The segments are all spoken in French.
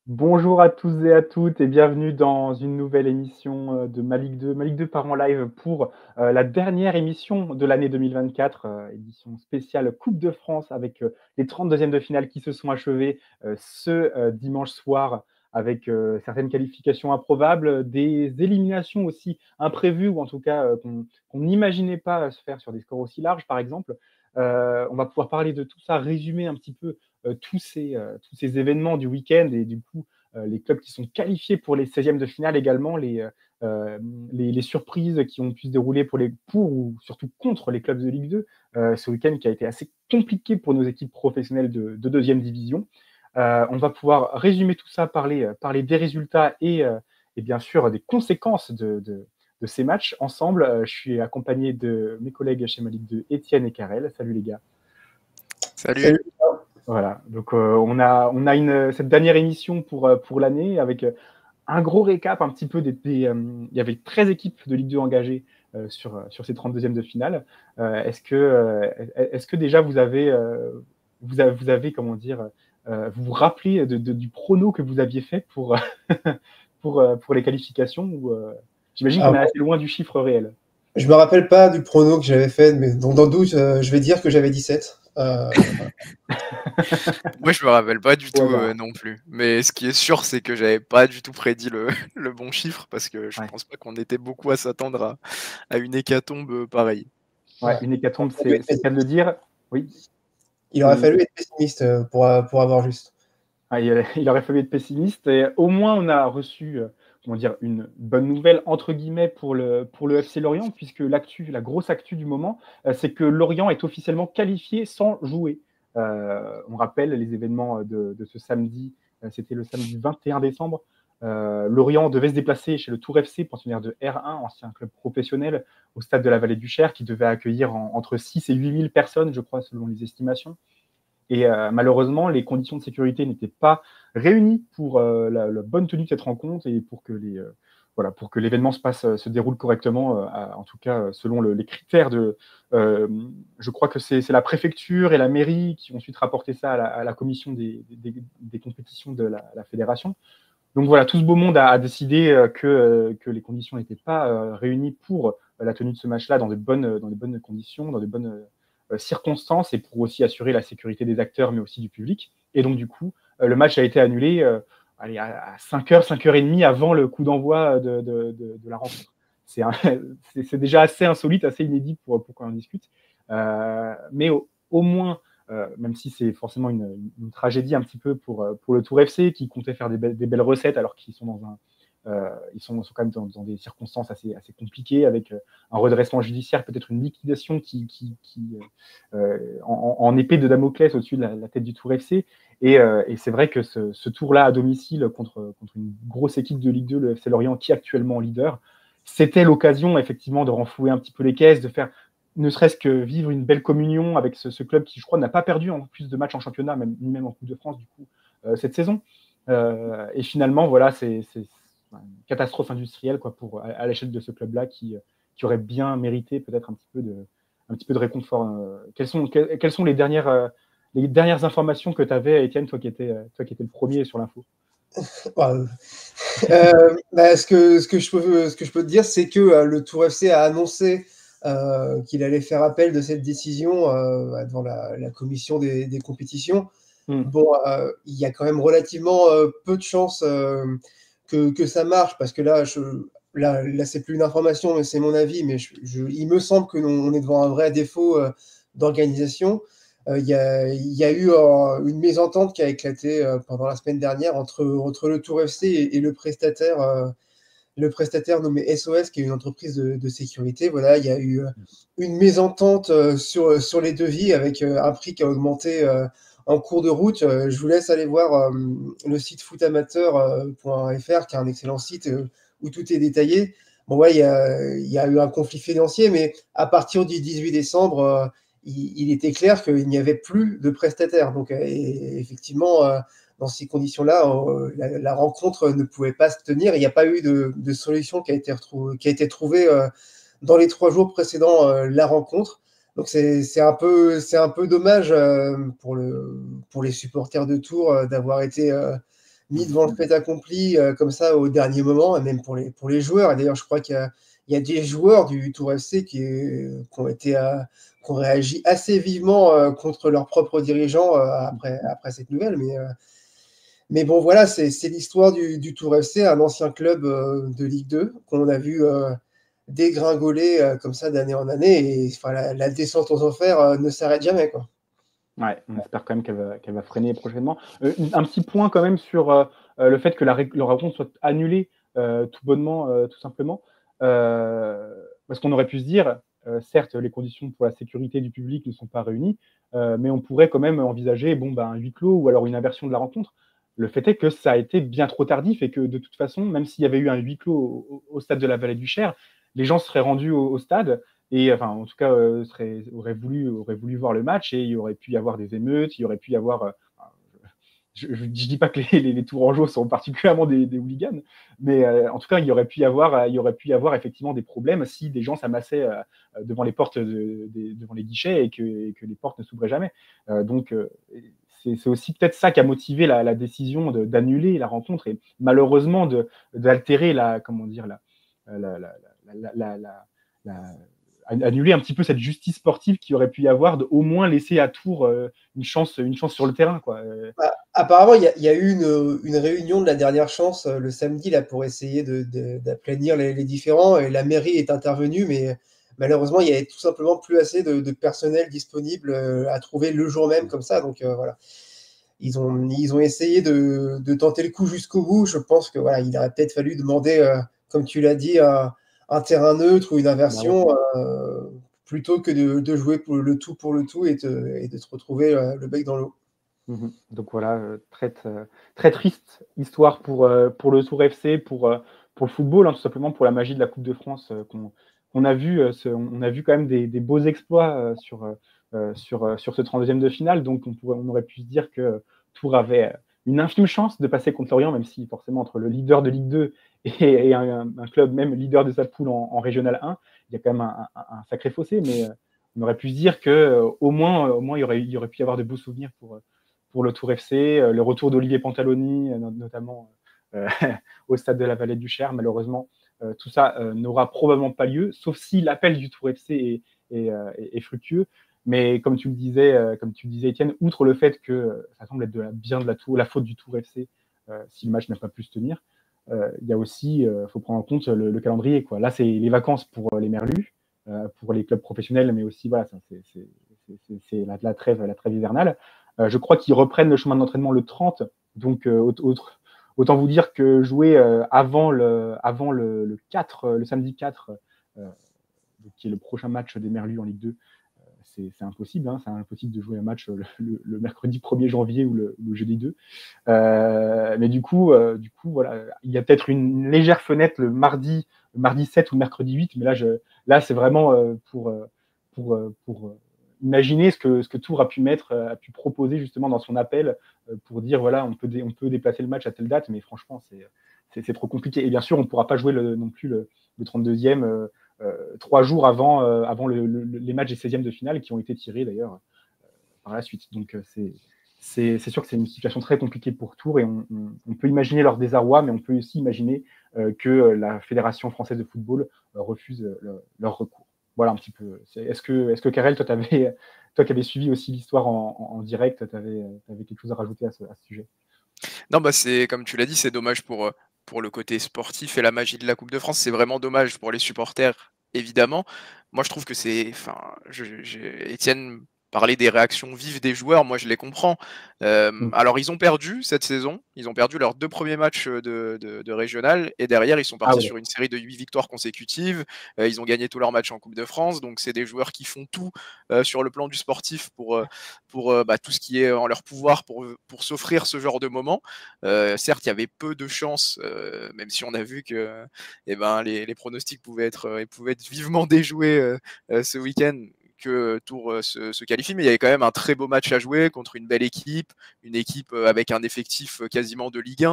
Bonjour à tous et à toutes et bienvenue dans une nouvelle émission de Ma Ligue 2 part en live pour la dernière émission de l'année 2024, édition spéciale Coupe de France avec les 32e de finale qui se sont achevées ce dimanche soir avec certaines qualifications improbables, des éliminations aussi imprévues ou en tout cas qu'on n'imaginait pas se faire sur des scores aussi larges par exemple. On va pouvoir parler de tout ça, résumer un petit peu tous ces événements du week-end et du coup, les clubs qui sont qualifiés pour les 16e de finale également, les surprises qui ont pu se dérouler pour ou surtout contre les clubs de Ligue 2, ce week-end qui a été assez compliqué pour nos équipes professionnelles de 2e division. On va pouvoir résumer tout ça, parler des résultats et bien sûr des conséquences de ces matchs ensemble. Je suis accompagné de mes collègues chez Ma Ligue 2, Étienne et Karel. Salut les gars. Salut. Voilà, donc on a cette dernière émission pour l'année avec un gros récap un petit peu il y avait 13 équipes de Ligue 2 engagées sur ces 32e de finale. Est-ce que déjà vous avez comment dire, vous vous rappelez du prono que vous aviez fait pour les qualifications ou j'imagine qu'on est assez loin du chiffre réel. Je me rappelle pas du prono que j'avais fait, mais dans le doute, je vais dire que j'avais 17. Moi, je me rappelle pas du tout non plus. Mais ce qui est sûr, c'est que j'avais pas du tout prédit le bon chiffre parce que je pense pas qu'on était beaucoup à s'attendre à une hécatombe pareille. Ouais, une hécatombe, c'est le cas de le dire. Oui. Il aurait fallu être pessimiste pour avoir juste. Il aurait fallu être pessimiste et au moins on a reçu une bonne nouvelle entre guillemets pour le FC Lorient, puisque la grosse actu du moment, c'est que Lorient est officiellement qualifié sans jouer. On rappelle les événements de ce samedi, c'était le samedi 21 décembre. Lorient devait se déplacer chez le Tour FC, pensionnaire de R1, ancien club professionnel, au stade de la Vallée du Cher, qui devait accueillir entre 6 et 8 000 personnes, je crois, selon les estimations. Et malheureusement, les conditions de sécurité n'étaient pas réunies pour la bonne tenue de cette rencontre et pour que l'événement se déroule correctement, en tout cas selon les critères je crois que c'est la préfecture et la mairie qui ont ensuite rapporté ça à la commission des compétitions de la fédération. Donc voilà, tout ce beau monde a décidé que les conditions n'étaient pas réunies pour la tenue de ce match-là dans de bonnes conditions, dans de bonnes circonstances et pour aussi assurer la sécurité des acteurs mais aussi du public. Et donc du coup, le match a été annulé à 5h, 5h30 avant le coup d'envoi de la rencontre. C'est déjà assez insolite, assez inédit pour qu'on en discute. Mais au moins, même si c'est forcément une tragédie un petit peu pour le Tour FC qui comptait faire des belles recettes alors qu'ils sont ils sont quand même dans des circonstances assez compliquées avec un redressement judiciaire, peut-être une liquidation en épée de Damoclès au-dessus de la tête du Tour FC. Et c'est vrai que ce tour-là à domicile contre une grosse équipe de Ligue 2, le FC Lorient, qui est actuellement leader, c'était l'occasion effectivement de renflouer un petit peu les caisses, de faire ne serait-ce que vivre une belle communion avec ce club qui, je crois, n'a pas perdu en plus de matchs en championnat, même en Coupe de France, du coup, cette saison. Et finalement, voilà, c'est une catastrophe industrielle quoi, à l'échelle de ce club-là qui aurait bien mérité peut-être un petit peu de réconfort. Quelles sont les dernières informations que tu avais, Étienne, toi qui étais le premier sur l'info? Ce que je peux te dire, c'est que le Tour FC a annoncé qu'il allait faire appel de cette décision devant la commission des compétitions. Bon, il y a quand même relativement peu de chances que ça marche, parce que là, c'est plus une information, mais c'est mon avis, mais il me semble que on est devant un vrai défaut d'organisation. Il y a eu une mésentente qui a éclaté pendant la semaine dernière entre le Tour FC et le prestataire nommé SOS, qui est une entreprise de sécurité. Voilà, il y a eu une mésentente sur les devis avec un prix qui a augmenté en cours de route. Je vous laisse aller voir le site footamateur.fr, qui est un excellent site où tout est détaillé. Bon, ouais, il y a eu un conflit financier, mais à partir du 18 décembre, il était clair qu'il n'y avait plus de prestataires. Donc, effectivement, dans ces conditions-là, la rencontre ne pouvait pas se tenir. Il n'y a pas eu de solution qui a été trouvée dans les 3 jours précédant la rencontre. Donc c'est un peu dommage pour les supporters de Tours d'avoir été mis devant le fait accompli comme ça au dernier moment, et même pour les joueurs. Et d'ailleurs, je crois qu'il y a des joueurs du Tour FC qui ont réagi assez vivement contre leurs propres dirigeants après cette nouvelle. Mais bon, voilà, c'est l'histoire du Tour FC, un ancien club de Ligue 2 qu'on a vu dégringoler comme ça d'année en année. Et enfin, la descente aux enfers ne s'arrête jamais, quoi. Ouais, on espère quand même qu'elle va freiner prochainement. Un petit point quand même sur le fait que la rencontre soit annulée tout bonnement, tout simplement. Parce qu'on aurait pu se dire, certes, les conditions pour la sécurité du public ne sont pas réunies, mais on pourrait quand même envisager un huis clos ou alors une inversion de la rencontre. Le fait est que ça a été bien trop tardif et que de toute façon, même s'il y avait eu un huis clos au stade de la Vallée du Cher, les gens seraient rendus au stade et enfin, en tout cas, auraient voulu voir le match et il y aurait pu y avoir des émeutes, il y aurait pu y avoir. Je ne dis pas que les Tourangeaux sont particulièrement des hooligans, mais en tout cas, il y aurait pu y avoir effectivement des problèmes si des gens s'amassaient devant les portes, devant les guichets et que les portes ne s'ouvraient jamais. Donc, c'est aussi peut-être ça qui a motivé la décision d'annuler la rencontre et malheureusement d'altérer annuler un petit peu cette justice sportive qui aurait pu y avoir, au moins laisser à Tours une chance sur le terrain, quoi. Apparemment, il y a eu une réunion de la dernière chance le samedi là, pour essayer d'aplanir les différends, et la mairie est intervenue, mais malheureusement, il n'y avait tout simplement plus assez de personnel disponible à trouver le jour même comme ça. Donc voilà, ils ont essayé de tenter le coup jusqu'au bout. Je pense que voilà, il aurait peut-être fallu demander, comme tu l'as dit, un terrain neutre ou une inversion plutôt que de jouer pour le tout et de se retrouver le bec dans l'eau. Donc voilà, très triste histoire pour le Tour FC, pour le football, hein, tout simplement pour la magie de la Coupe de France qu'on a vu. On a vu quand même des beaux exploits sur ce 32e de finale. Donc on aurait pu se dire que Tours avait une infime chance de passer contre Lorient, même si forcément entre le leader de Ligue 2 et un club même leader de sa poule en Régional 1, il y a quand même un sacré fossé. Mais on aurait pu se dire que au moins il y aurait pu y avoir de beaux souvenirs pour le Tour FC, le retour d'Olivier Pantaloni, notamment au stade de la Vallée du Cher. Malheureusement, tout ça n'aura probablement pas lieu, sauf si l'appel du Tour FC est fructueux. Mais comme tu le disais, Étienne, outre le fait que ça semble être la faute du Tour FC si le match n'a pas pu se tenir, il y a aussi, faut prendre en compte le calendrier, quoi. Là, c'est les vacances pour les Merlus, pour les clubs professionnels, mais aussi voilà, c'est la trêve hivernale. Je crois qu'ils reprennent le chemin d'entraînement le 30, donc autant vous dire que jouer avant le 4, le samedi 4, qui est le prochain match des Merlus en Ligue 2, c'est impossible. Hein, c'est impossible de jouer un match le mercredi 1er janvier ou le jeudi 2. Mais du coup, voilà, il y a peut-être une légère fenêtre le mardi 7 ou le mercredi 8, mais là c'est vraiment pour imaginer ce que Tours a pu proposer justement dans son appel pour dire voilà, on peut déplacer le match à telle date, mais franchement, c'est trop compliqué. Et bien sûr, on ne pourra pas jouer non plus le 32e 3 jours avant les matchs des 16e de finale qui ont été tirés d'ailleurs par la suite. Donc c'est sûr que c'est une situation très compliquée pour Tours et on peut imaginer leur désarroi, mais on peut aussi imaginer que la Fédération française de football refuse leur recours. Voilà un petit peu. Est-ce que Karel, toi qui avais suivi aussi l'histoire en direct, tu avais quelque chose à rajouter à ce sujet? Non, c'est comme tu l'as dit, c'est dommage pour le côté sportif et la magie de la Coupe de France. C'est vraiment dommage pour les supporters, évidemment. Moi, je trouve que Étienne parlait des réactions vives des joueurs, moi je les comprends. Alors ils ont perdu cette saison, ils ont perdu leurs 2 premiers matchs de régional et derrière ils sont partis sur une série de 8 victoires consécutives. Ils ont gagné tous leurs matchs en Coupe de France, donc c'est des joueurs qui font tout sur le plan du sportif pour tout ce qui est en leur pouvoir pour s'offrir ce genre de moment. Certes, il y avait peu de chances, même si on a vu que les pronostics pouvaient être vivement déjoués ce week-end, que Tours se qualifie, mais il y avait quand même un très beau match à jouer contre une belle équipe, une équipe avec un effectif quasiment de Ligue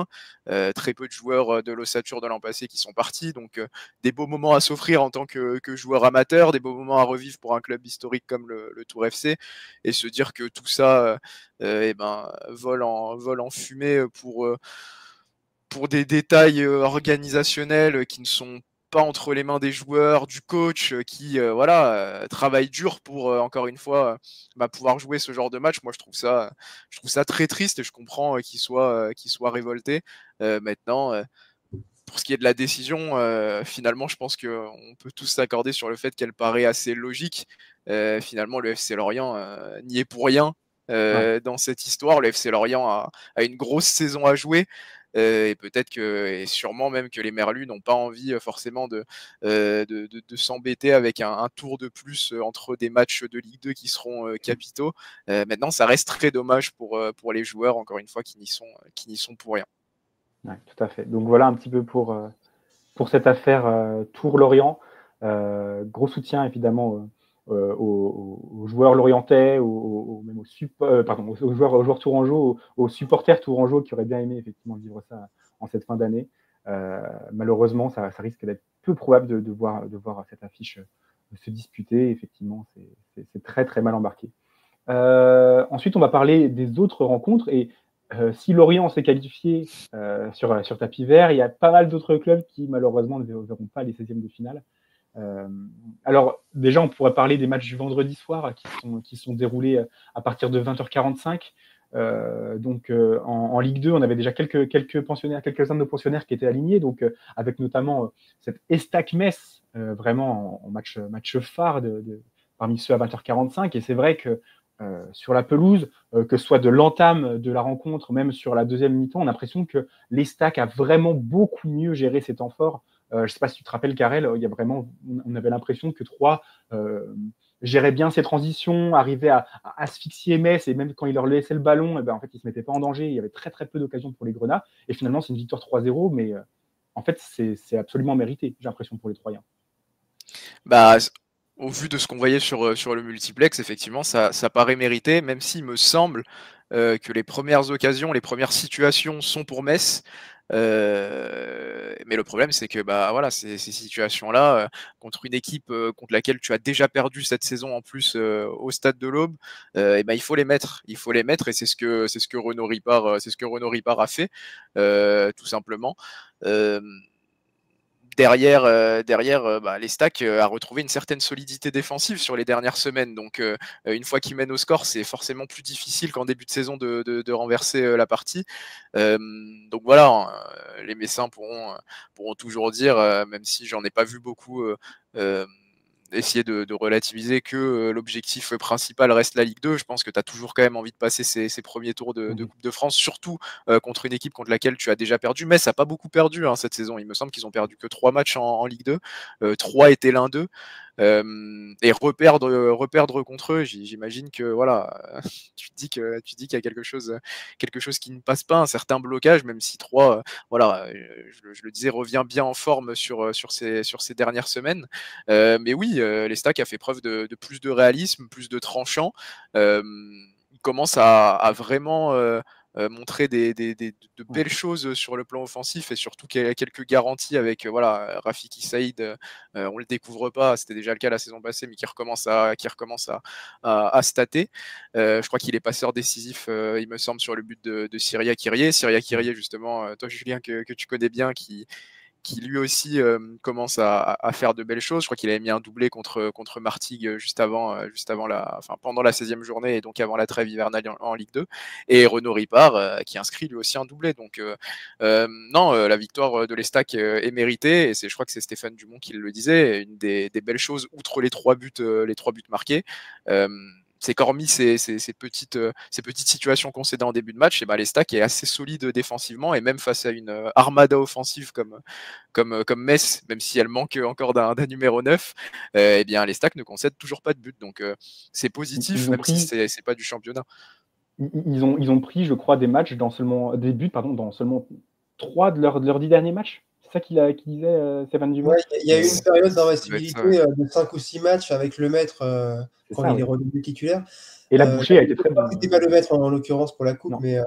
1, très peu de joueurs de l'ossature de l'an passé qui sont partis, donc des beaux moments à s'offrir en tant que joueur amateur, des beaux moments à revivre pour un club historique comme le Tour FC, et se dire que tout ça vole en fumée pour des détails organisationnels qui ne sont pas entre les mains des joueurs, du coach qui travaille dur pour encore une fois pouvoir jouer ce genre de match. Moi je trouve ça très triste et je comprends qu'ils soient révoltés. Maintenant pour ce qui est de la décision, finalement je pense qu'on peut tous s'accorder sur le fait qu'elle paraît assez logique. Finalement le FC Lorient n'y est pour rien dans cette histoire. Le FC Lorient a une grosse saison à jouer. Et peut-être et sûrement même que les Merlus n'ont pas envie forcément de s'embêter avec un tour de plus entre des matchs de Ligue 2 qui seront capitaux. Maintenant, ça reste très dommage pour les joueurs, encore une fois, qui n'y sont pour rien. Ouais, tout à fait. Donc voilà un petit peu pour cette affaire Tours-Lorient. Gros soutien évidemment aux joueurs lorientais, même aux joueurs tourangeaux, aux supporters tourangeaux qui auraient bien aimé effectivement vivre ça en cette fin d'année. Malheureusement, ça risque d'être peu probable de voir cette affiche se disputer. Effectivement, c'est très très mal embarqué. Ensuite, on va parler des autres rencontres et si Lorient s'est qualifié sur tapis vert, il y a pas mal d'autres clubs qui malheureusement ne verront pas les 16e de finale. Alors déjà, on pourrait parler des matchs du vendredi soir qui sont déroulés à partir de 20h45. Donc en Ligue 2, on avait déjà quelques pensionnaires, quelques-uns de nos pensionnaires qui étaient alignés, donc avec notamment cette Estac-Metz, vraiment en match phare parmi ceux à 20h45. Et c'est vrai que sur la pelouse, que ce soit de l'entame de la rencontre, même sur la deuxième mi-temps, on a l'impression que l'Estac a vraiment beaucoup mieux géré ces temps forts. Je ne sais pas si tu te rappelles, Karel, on avait l'impression que Troyes gérait bien ses transitions, arrivait à asphyxier Metz, et même quand il leur laissait le ballon, en fait, ils ne se mettaient pas en danger. Il y avait très très peu d'occasions pour les Grenats. Et finalement, c'est une victoire 3-0, mais en fait, c'est absolument mérité, j'ai l'impression, pour les Troyens. Au vu de ce qu'on voyait sur le multiplex, effectivement, ça paraît mérité, même s'il me semble que les premières occasions, les premières situations sont pour Metz. Mais le problème, c'est que ces situations-là, contre une équipe contre laquelle tu as déjà perdu cette saison en plus au stade de l'Aube, il faut les mettre. Il faut les mettre et c'est ce que Renaud Ripart a fait, tout simplement. Derrière, l'Estac a retrouvé une certaine solidité défensive sur les dernières semaines. Donc, une fois qu'ils mènent au score, c'est forcément plus difficile qu'en début de saison de renverser la partie. Donc voilà, les Messins pourront toujours dire, même si j'en ai pas vu beaucoup, essayer de relativiser que l'objectif principal reste la Ligue 2. Je pense que tu as toujours quand même envie de passer ces premiers tours de Coupe de France, surtout contre une équipe contre laquelle tu as déjà perdu. Metz n'a pas beaucoup perdu cette saison. Il me semble qu'ils ont perdu que 3 matchs en Ligue 2. 3 étaient l'un d'eux. Et reperdre contre eux, j'imagine que voilà, tu te dis qu'il y a quelque chose qui ne passe pas, un certain blocage, même si 3, je le disais, revient bien en forme sur ces dernières semaines. Mais oui, l'Estac a fait preuve de plus de réalisme, plus de tranchant. Il commence à vraiment montrer de belles choses sur le plan offensif et surtout quelques garanties avec Rafiki Saïd. On le découvre pas, c'était déjà le cas la saison passée, mais qui recommence à stater. Je crois qu'il est passeur décisif, il me semble, sur le but de Syria Kyrie. Syria Kyrie, justement, toi Julien que tu connais bien, qui lui aussi commence à faire de belles choses. Je crois qu'il avait mis un doublé contre Martigues pendant la 16e journée et donc avant la trêve hivernale en Ligue 2. Et Renaud Ripart qui inscrit lui aussi un doublé. Donc la victoire de l'Estac est méritée. Et je crois que c'est Stéphane Dumont qui le disait. Une des belles choses, outre les 3 buts marqués. C'est qu'hormis ces petites situations concédées en début de match, l'Estac est assez solide défensivement et même face à une armada offensive comme Metz, même si elle manque encore d'un numéro 9, l'Estac ne concède toujours pas de but. Donc c'est positif, même si c'est pas du championnat. Ils ont pris, je crois, des buts dans seulement 3 de leurs 10 derniers matchs. C'est ça qu'il disait, Stéphane Dumont. Ouais, il y a eu une période d'investibilité de 5 ou 6 matchs avec le maître quand il est redevenu titulaire. Et la Boucher a été très bonne. C'était pas le maître en l'occurrence pour la coupe, mais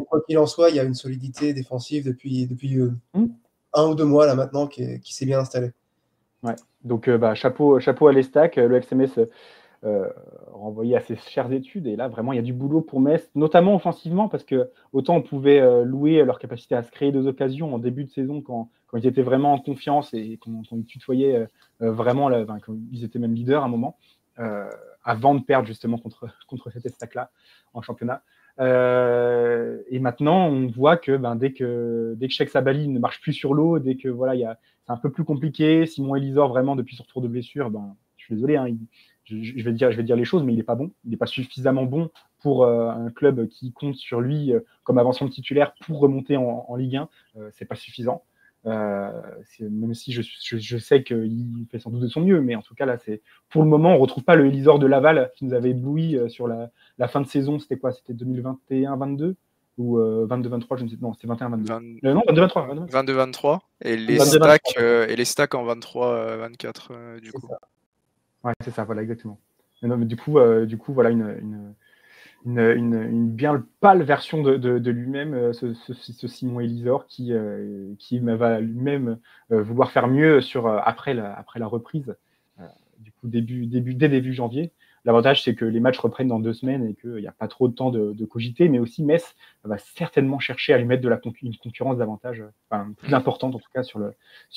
quoi qu'il en soit, il y a une solidité défensive depuis 1 ou 2 mois là maintenant qui s'est bien installée. Ouais. Donc chapeau à l'Estac. Le FC Metz renvoyé à ses chères études. Et là, vraiment, il y a du boulot pour Metz, notamment offensivement, parce que autant on pouvait louer leur capacité à se créer des occasions en début de saison quand ils étaient vraiment en confiance et quand ils tutoyaient vraiment, quand ils étaient même leaders à un moment, avant de perdre justement contre cette Estac-là en championnat. Et maintenant, on voit que dès que Cheikh Sabali ne marche plus sur l'eau, dès que c'est un peu plus compliqué, Simon Elisor, vraiment, depuis son retour de blessure, je suis désolé, je vais dire les choses, mais il n'est pas bon. Il n'est pas suffisamment bon pour un club qui compte sur lui comme avancement titulaire pour remonter en Ligue 1. C'est pas suffisant. Même si je sais qu'il fait sans doute de son mieux, mais en tout cas, là, pour le moment, on ne retrouve pas le Elisor de Laval qui nous avait ébloui sur la fin de saison. C'était quoi? C'était 2021-22 ou 22-23, je ne sais pas. Non, c'était 21-22. Non, 22-23. 22-23 et les stacks en 23-24 du coup. Ça. Ouais, c'est ça, voilà, exactement. Non, mais du coup, voilà une bien pâle version de lui-même, ce Simon Elisor qui va lui-même vouloir faire mieux après la reprise, du coup dès début janvier. L'avantage, c'est que les matchs reprennent dans 2 semaines et qu'il n'y a pas trop de temps de cogiter, mais aussi Metz va certainement chercher à lui mettre une concurrence davantage, plus importante en tout cas sur le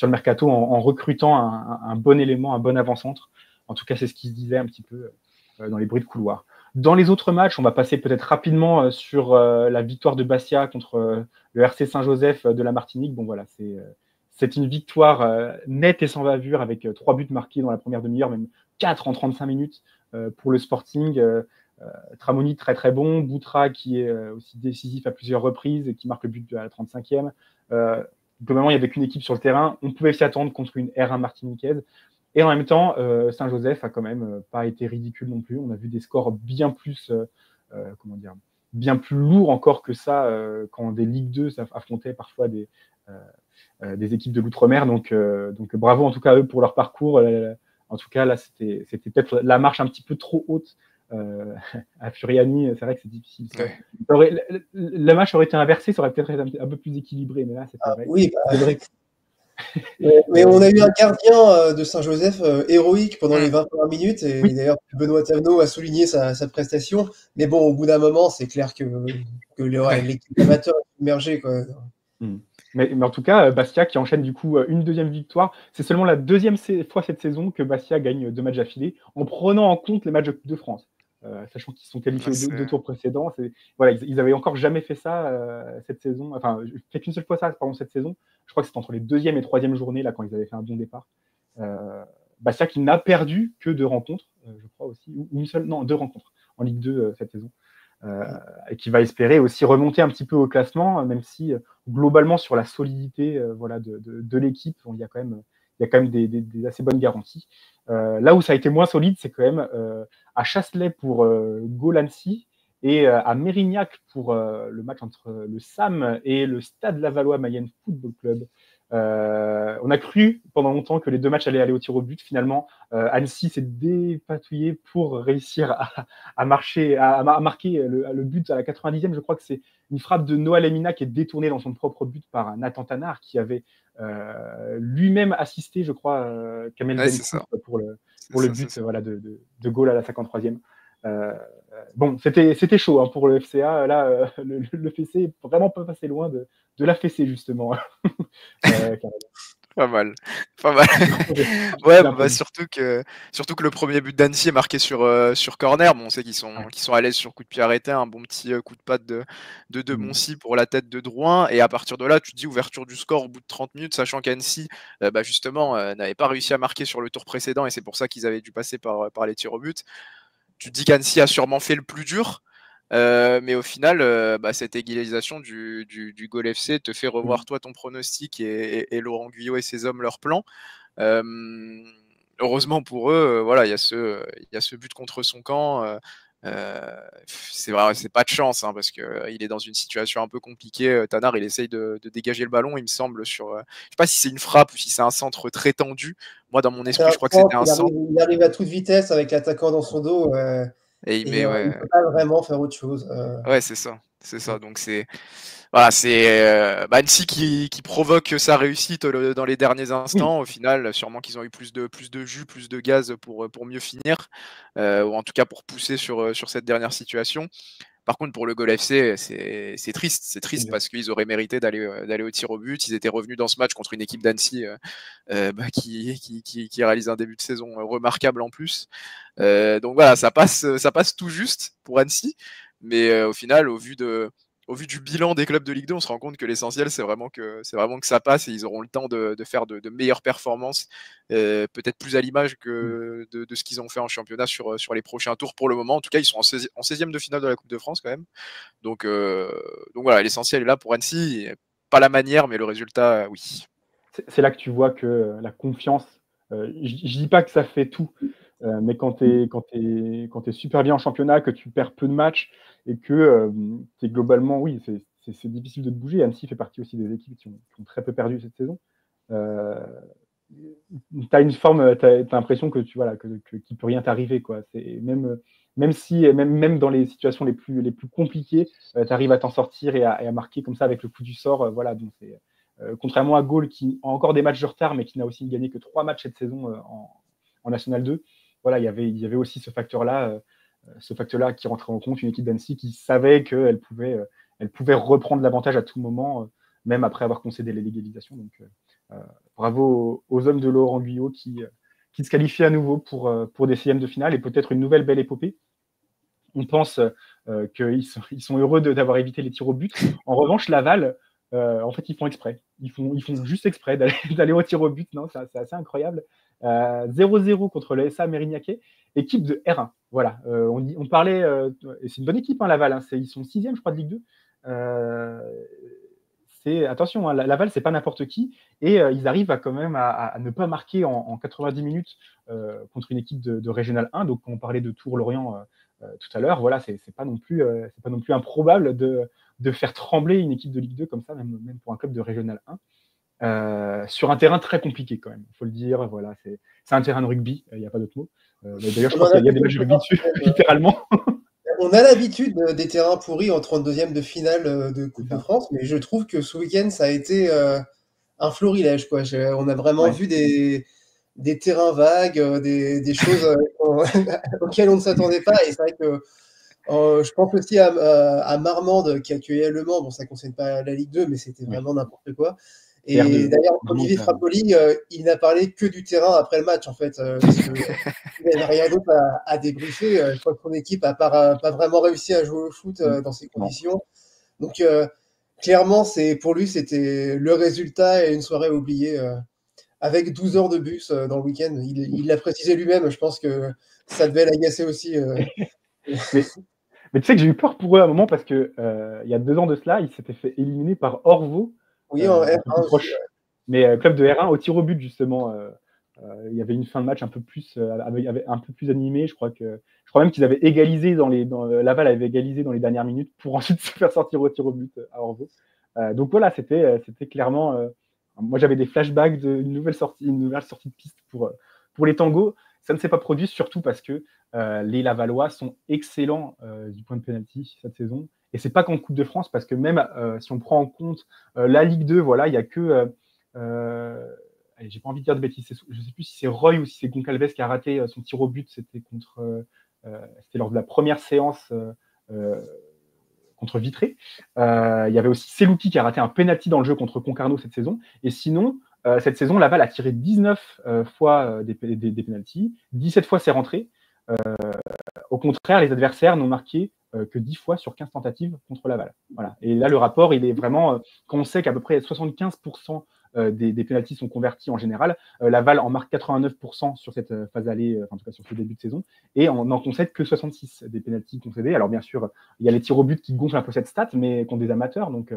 mercato, en recrutant un bon élément, un bon avant-centre. En tout cas, c'est ce qui se disait un petit peu dans les bruits de couloir. Dans les autres matchs, on va passer peut-être rapidement sur la victoire de Bastia contre le RC Saint-Joseph de la Martinique. Bon, voilà, c'est une victoire nette et sans bavure avec 3 buts marqués dans la première demi-heure, même 4 en 35 minutes pour le Sporting. Tramoni très très bon, Boutra qui est aussi décisif à plusieurs reprises et qui marque le but à la 35e. Globalement, il n'y avait qu'une équipe sur le terrain. On pouvait s'y attendre contre une R1 martiniquaise. Et en même temps, Saint-Joseph a quand même pas été ridicule non plus. On a vu des scores bien plus, bien plus lourds encore que ça quand des Ligue 2 affrontaient parfois des équipes de l'outre-mer. Donc bravo en tout cas à eux pour leur parcours. En tout cas, là, c'était peut-être la marche un petit peu trop haute à Furiani. C'est vrai que c'est difficile. Le match aurait été inversé, ça aurait peut-être été un peu plus équilibré. Mais là, c'est vrai. Oui, c'est vrai. Mais on a eu un gardien de Saint-Joseph héroïque pendant les 20 premières minutes, et d'ailleurs Benoît Tavenot a souligné sa prestation. Mais bon, au bout d'un moment, c'est clair que l'équipe amateur est submergée, quoi. Mais en tout cas, Bastia qui enchaîne du coup une deuxième victoire. C'est seulement la deuxième fois cette saison que Bastia gagne 2 matchs d'affilée en prenant en compte les matchs de Coupe de France. Sachant qu'ils sont qualifiés aux 2 tours précédents. Voilà, ils n'avaient encore jamais fait ça cette saison. Enfin, fait qu'une seule fois ça, pardon, cette saison. Je crois que c'était entre les 2e et 3e journées, là, quand ils avaient fait un bon départ. Bastia qui n'a perdu que 2 rencontres, je crois aussi, ou une seule, non, 2 rencontres en Ligue 2 cette saison. Et qui va espérer aussi remonter un petit peu au classement, même si globalement sur la solidité de l'équipe, il y a quand même des assez bonnes garanties. Là où ça a été moins solide, c'est quand même à Chasselet pour Golancy et à Mérignac pour le match entre le SAM et le Stade Lavallois Mayenne Football Club. On a cru pendant longtemps que les 2 matchs allaient aller au tir au but. Finalement, Annecy s'est dépatouillé pour réussir à marquer le but à la 90e. Je crois que c'est une frappe de Noah Lemina qui est détournée dans son propre but par Nathan Tanard, qui avait lui-même assisté, je crois, Kamel Benkouf pour le but de goal à la 53e. Bon, c'était chaud pour le FCA. Là, le FC est vraiment pas passé loin de la fessée, justement. Pas mal. Ouais, surtout que le premier but d'Annecy est marqué sur corner. Bon, on sait qu'ils sont à l'aise sur coup de pied arrêté, un bon petit coup de patte de Moncy pour la tête de Drouin. Et à partir de là, tu te dis ouverture du score au bout de 30 minutes, sachant qu'Annecy, justement, n'avait pas réussi à marquer sur le tour précédent, et c'est pour ça qu'ils avaient dû passer par les tirs au but. Tu te dis qu'Annecy a sûrement fait le plus dur. Mais au final, cette égalisation du Goal FC te fait revoir toi ton pronostic et Laurent Guyot et ses hommes leur plan. Heureusement pour eux, il y a ce but contre son camp. C'est vrai, c'est pas de chance parce qu'il est dans une situation un peu compliquée. Tanard, il essaye de dégager le ballon, il me semble, je sais pas si c'est une frappe ou si c'est un centre très tendu. Moi, dans mon esprit, je crois que c'était un centre. Il arrive à toute vitesse avec l'attaquant dans son dos. Et il ne peut pas vraiment faire autre chose. Ouais, c'est ça. C'est ça, donc voilà, c'est Annecy qui provoque sa réussite dans les derniers instants. Au final, sûrement qu'ils ont eu plus de jus, plus de gaz pour mieux finir, ou en tout cas pour pousser sur cette dernière situation. Par contre, pour le Gol FC, c'est triste. C'est triste parce qu'ils auraient mérité d'aller au tir au but. Ils étaient revenus dans ce match contre une équipe d'Annecy qui réalise un début de saison remarquable en plus. Donc voilà, ça passe tout juste pour Annecy. Mais au final, au vu du bilan des clubs de Ligue 2, on se rend compte que l'essentiel, c'est vraiment que ça passe et ils auront le temps de faire de meilleures performances, peut-être plus à l'image que de ce qu'ils ont fait en championnat sur les prochains tours pour le moment. En tout cas, ils sont en 16e de finale de la Coupe de France quand même. Donc voilà, l'essentiel est là pour Annecy. Pas la manière, mais le résultat, oui. C'est là que tu vois que la confiance, je dis pas que ça fait tout, mais quand tu es super bien en championnat, que tu perds peu de matchs et que tu es globalement, oui, c'est difficile de te bouger. Annecy fait partie aussi des équipes qui ont très peu perdu cette saison. Tu as une forme, tu as l'impression que qu'il ne peut rien t'arriver, quoi. Même dans les situations les plus compliquées, tu arrives à t'en sortir et à marquer comme ça avec le coup du sort. Voilà, donc contrairement à Gaulle qui a encore des matchs de retard, mais qui n'a aussi gagné que 3 matchs cette saison en National 2. Voilà, il y avait aussi ce facteur-là qui rentrait en compte, une équipe d'Annecy qui savait qu'elle pouvait reprendre l'avantage à tout moment, même après avoir concédé les légalisations. Donc, bravo aux hommes de Laurent Guyot qui se qualifient à nouveau pour des 6e de finale et peut-être une nouvelle belle épopée. On pense qu'ils sont heureux d'avoir évité les tirs au but. En revanche, Laval, en fait, ils font exprès. Ils font juste exprès d'aller au tir au but. Non, c'est assez incroyable. 0-0 contre le SA Mérignac, équipe de R1. Voilà. On parlait, et c'est une bonne équipe, hein, Laval. Hein, ils sont 6e, je crois, de Ligue 2. Attention, hein, Laval, c'est pas n'importe qui. Et ils arrivent quand même à ne pas marquer en 90 minutes contre une équipe de Régional 1. Donc, on parlait de Tours-Lorient tout à l'heure. Voilà, c'est pas non plus improbable de faire trembler une équipe de Ligue 2 comme ça, même pour un club de Régional 1. Sur un terrain très compliqué quand même, il faut le dire. Voilà, c'est un terrain de rugby, il n'y a pas d'autre mot. D'ailleurs, je pense qu'il y a des matchs de rugby dessus, littéralement. On a l'habitude des terrains pourris en 32e de finale de Coupe de France, mais je trouve que ce week-end, ça a été un florilège, quoi. On a vraiment vu des terrains vagues, des choses auxquelles on ne s'attendait pas. Et c'est vrai que je pense aussi à Marmande qui accueillait Le Mans. Bon, ça ne concerne pas la Ligue 2, mais c'était vraiment n'importe quoi. Et d'ailleurs, Olivier Frappoli, il n'a parlé que du terrain après le match, en fait, parce qu'il n'avait rien d'autre à débriefer. Je crois que son équipe n'a pas vraiment réussi à jouer au foot dans ces conditions. Donc, clairement, pour lui, c'était le résultat et une soirée oubliée avec 12 heures de bus dans le week-end. Il l'a précisé lui-même, je pense que ça devait l'agacer aussi. Mais tu sais que j'ai eu peur pour eux à un moment parce que il y a 2 ans de cela, ils s'étaient fait éliminer par Orvaux. Oui, en R1 aussi. Mais club de R1 au tir au but, justement. Il y avait une fin de match un peu plus animée. Je crois même qu'ils avaient égalisé Laval avait égalisé dans les dernières minutes pour ensuite se faire sortir au tir au but à Orvaux. Donc voilà, c'était clairement. Moi, j'avais des flashbacks d'une nouvelle sortie de piste pour les tangos. Ça ne s'est pas produit, surtout parce que les Lavallois sont excellents du point de pénalty cette saison. Et c'est pas qu'en Coupe de France, parce que même si on prend en compte la Ligue 2, voilà, il y a que j'ai pas envie de dire de bêtises, je sais plus si c'est Roy ou si c'est Goncalves qui a raté son tir au but, c'était lors de la première séance contre Vitré. Il y avait aussi Selouki qui a raté un penalty dans le jeu contre Concarneau cette saison. Et sinon, cette saison, Laval a tiré 19 fois des penaltys, 17 fois c'est rentré. Au contraire, les adversaires n'ont marqué que 10 fois sur 15 tentatives contre Laval. Voilà. Et là, le rapport, il est vraiment, quand on sait qu'à peu près 75% des pénaltys sont convertis en général, Laval en marque 89% sur cette phase allée, en tout cas sur ce début de saison, et on n'en concède que 66 des pénaltys concédés. Alors bien sûr, il y a les tirs au but qui gonflent un peu cette stat, mais contre des amateurs, donc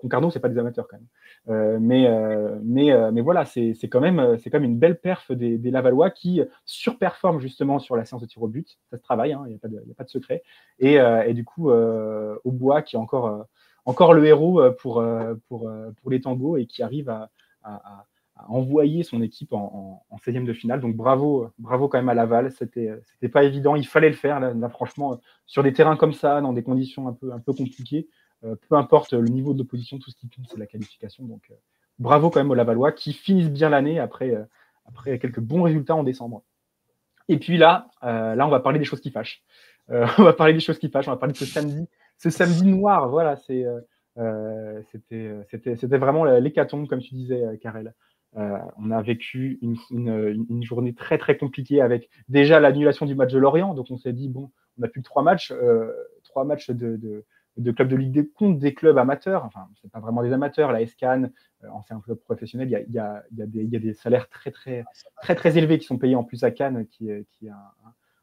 Concarneau, c'est pas des amateurs quand même. Mais voilà, c'est quand même une belle perf des Lavallois qui surperforment justement sur la séance de tir au but. Ça se travaille, il n'y a pas de secret. Et du coup, Aubois qui est encore le héros pour les tangos et qui arrive à envoyé son équipe en 16e de finale. Donc bravo quand même à Laval. C'était pas évident. Il fallait le faire. Là, franchement, sur des terrains comme ça, dans des conditions un peu compliquées, peu importe le niveau de l'opposition, tout ce qui compte, c'est la qualification. Donc bravo quand même aux Lavallois qui finissent bien l'année après quelques bons résultats en décembre. Et puis là, on va parler des choses qui fâchent. On va parler de ce samedi noir. Voilà, c'était vraiment l'hécatombe, comme tu disais, Karel. On a vécu une journée très très compliquée avec déjà l'annulation du match de Lorient. Donc on s'est dit, bon, on n'a plus que 3 matchs de clubs de Ligue 2 contre des clubs amateurs. Enfin, c'est pas vraiment des amateurs. La SCAN, ancien club professionnel, il y a des salaires très très très très élevés qui sont payés en plus à Cannes, qui est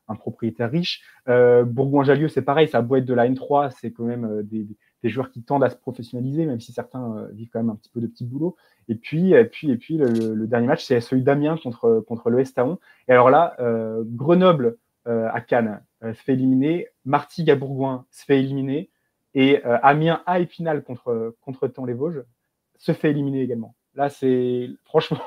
un propriétaire riche. Bourgoin-Jallieu, c'est pareil, ça a beau être de la N3, c'est quand même des joueurs qui tendent à se professionnaliser, même si certains vivent quand même un petit peu de petits boulots. Et puis le dernier match, c'est celui d'Amiens contre l'ES Taon. Et alors là, Grenoble à Cannes se fait éliminer, Martigues à Bourgoin se fait éliminer, et Amiens à Épinal contre Thaon-les-Vosges se fait éliminer également. Là, c'est franchement,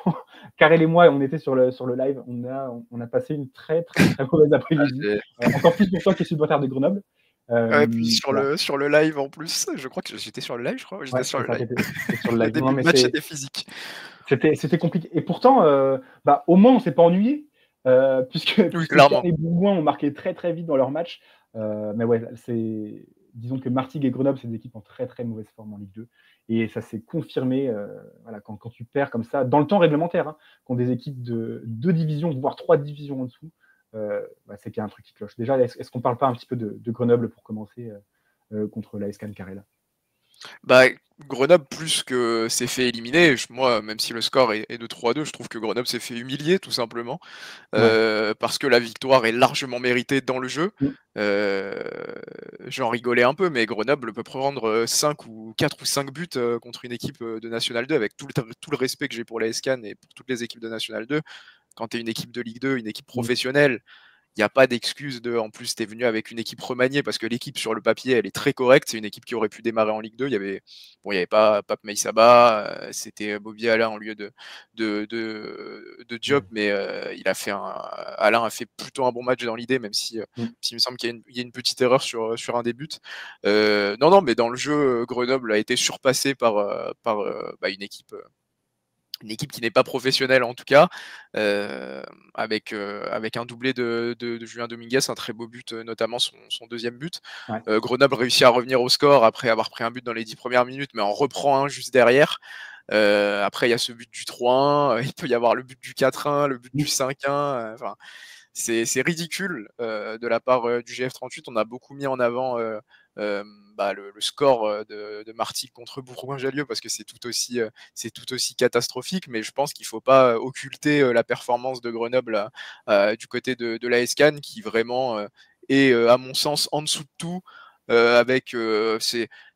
Karel et moi, on était sur le live, on a passé une très très très mauvaise après-midi. Encore plus pour toi qui es supporter de Grenoble. Et puis sur le live en plus, je crois que j'étais sur le live, je crois. J'étais sur le live. Le début du match était physique. C'était compliqué. Et pourtant, au moins, on s'est pas ennuyé, puisque les Bourgoins ont marqué très très vite dans leur match. Mais ouais, disons que Martigues et Grenoble, c'est des équipes en très très mauvaise forme en Ligue 2. Et ça s'est confirmé quand tu perds comme ça, dans le temps réglementaire, contre des équipes de 2 divisions, voire 3 divisions en dessous. C'est qu'il y a un truc qui cloche. Déjà, est-ce qu'on ne parle pas un petit peu de Grenoble pour commencer contre la SCAN Carré là? Grenoble, plus que s'est fait éliminer, moi, même si le score est de 3-2, je trouve que Grenoble s'est fait humilier, tout simplement, parce que la victoire est largement méritée dans le jeu. J'en rigolais un peu, mais Grenoble peut prendre 4 ou 5 buts contre une équipe de National 2, avec tout le respect que j'ai pour la SCAN et pour toutes les équipes de National 2. Quand tu es une équipe de Ligue 2, une équipe professionnelle, il n'y a pas d'excuse en plus, tu es venu avec une équipe remaniée, parce que l'équipe sur le papier, elle est très correcte. C'est une équipe qui aurait pu démarrer en Ligue 2. Il n'y avait pas Pape Meissaba, c'était Bobby Alain en lieu de Diop, mais Alain a fait plutôt un bon match dans l'idée, même si il me semble qu'il y a une petite erreur sur un des buts. Non, mais dans le jeu, Grenoble a été surpassé par une équipe qui n'est pas professionnelle en tout cas, avec un doublé de Julien Dominguez, un très beau but, notamment son deuxième but. Grenoble réussit à revenir au score après avoir pris un but dans les 10 premières minutes, mais en reprend un juste derrière. Après, il y a ce but du 3-1, il peut y avoir le but du 4-1, le but du 5-1. C'est ridicule de la part du GF38. On a beaucoup mis en avant le score de Martigues contre Bourgoin-Jallieu, parce que c'est tout aussi catastrophique, mais je pense qu'il ne faut pas occulter la performance de Grenoble du côté de la SCAN, qui vraiment est, à mon sens, en dessous de tout, avec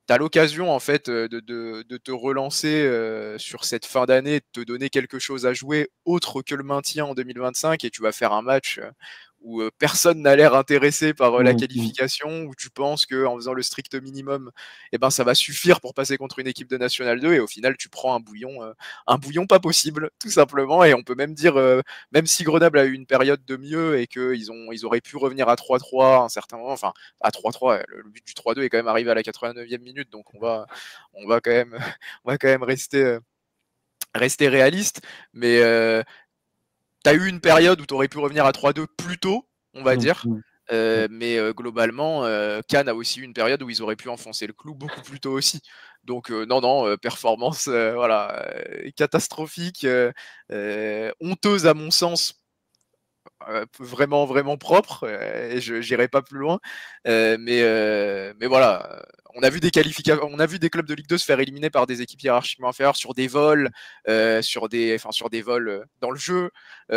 tu as l'occasion en fait de te relancer sur cette fin d'année, de te donner quelque chose à jouer autre que le maintien en 2025, et tu vas faire un match où personne n'a l'air intéressé par la qualification, où tu penses qu'en faisant le strict minimum, ça va suffire pour passer contre une équipe de National 2, et au final tu prends un bouillon pas possible, tout simplement. Et on peut même dire, même si Grenoble a eu une période de mieux et qu'ils auraient pu revenir à 3-3 à un certain moment, enfin à 3-3, le but du 3-2 est quand même arrivé à la 89e minute, donc on va quand même rester réaliste, mais tu as eu une période où tu aurais pu revenir à 3-2 plus tôt, on va dire. Mais globalement, Cannes a aussi eu une période où ils auraient pu enfoncer le clou beaucoup plus tôt aussi. Donc performance catastrophique, honteuse à mon sens, vraiment vraiment propre, et je n'irai pas plus loin, mais voilà, on a vu des clubs de Ligue 2 se faire éliminer par des équipes hiérarchiquement inférieures sur des vols, sur des vols dans le jeu,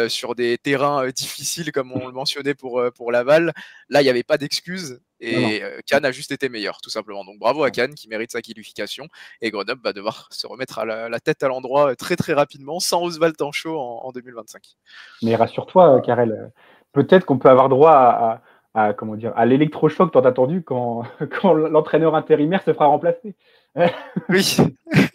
sur des terrains difficiles, comme on le mentionnait pour Laval. Là, il n'y avait pas d'excuses, et Cannes a juste été meilleur, tout simplement. Donc bravo à Cannes, qui mérite sa qualification, et Grenoble va devoir se remettre la tête à l'endroit très très rapidement, sans Oswald Tanchot en 2025. Mais rassure-toi, Karel, peut-être qu'on peut avoir droit à l'électrochoc tant attendu quand l'entraîneur intérimaire se fera remplacer. Oui.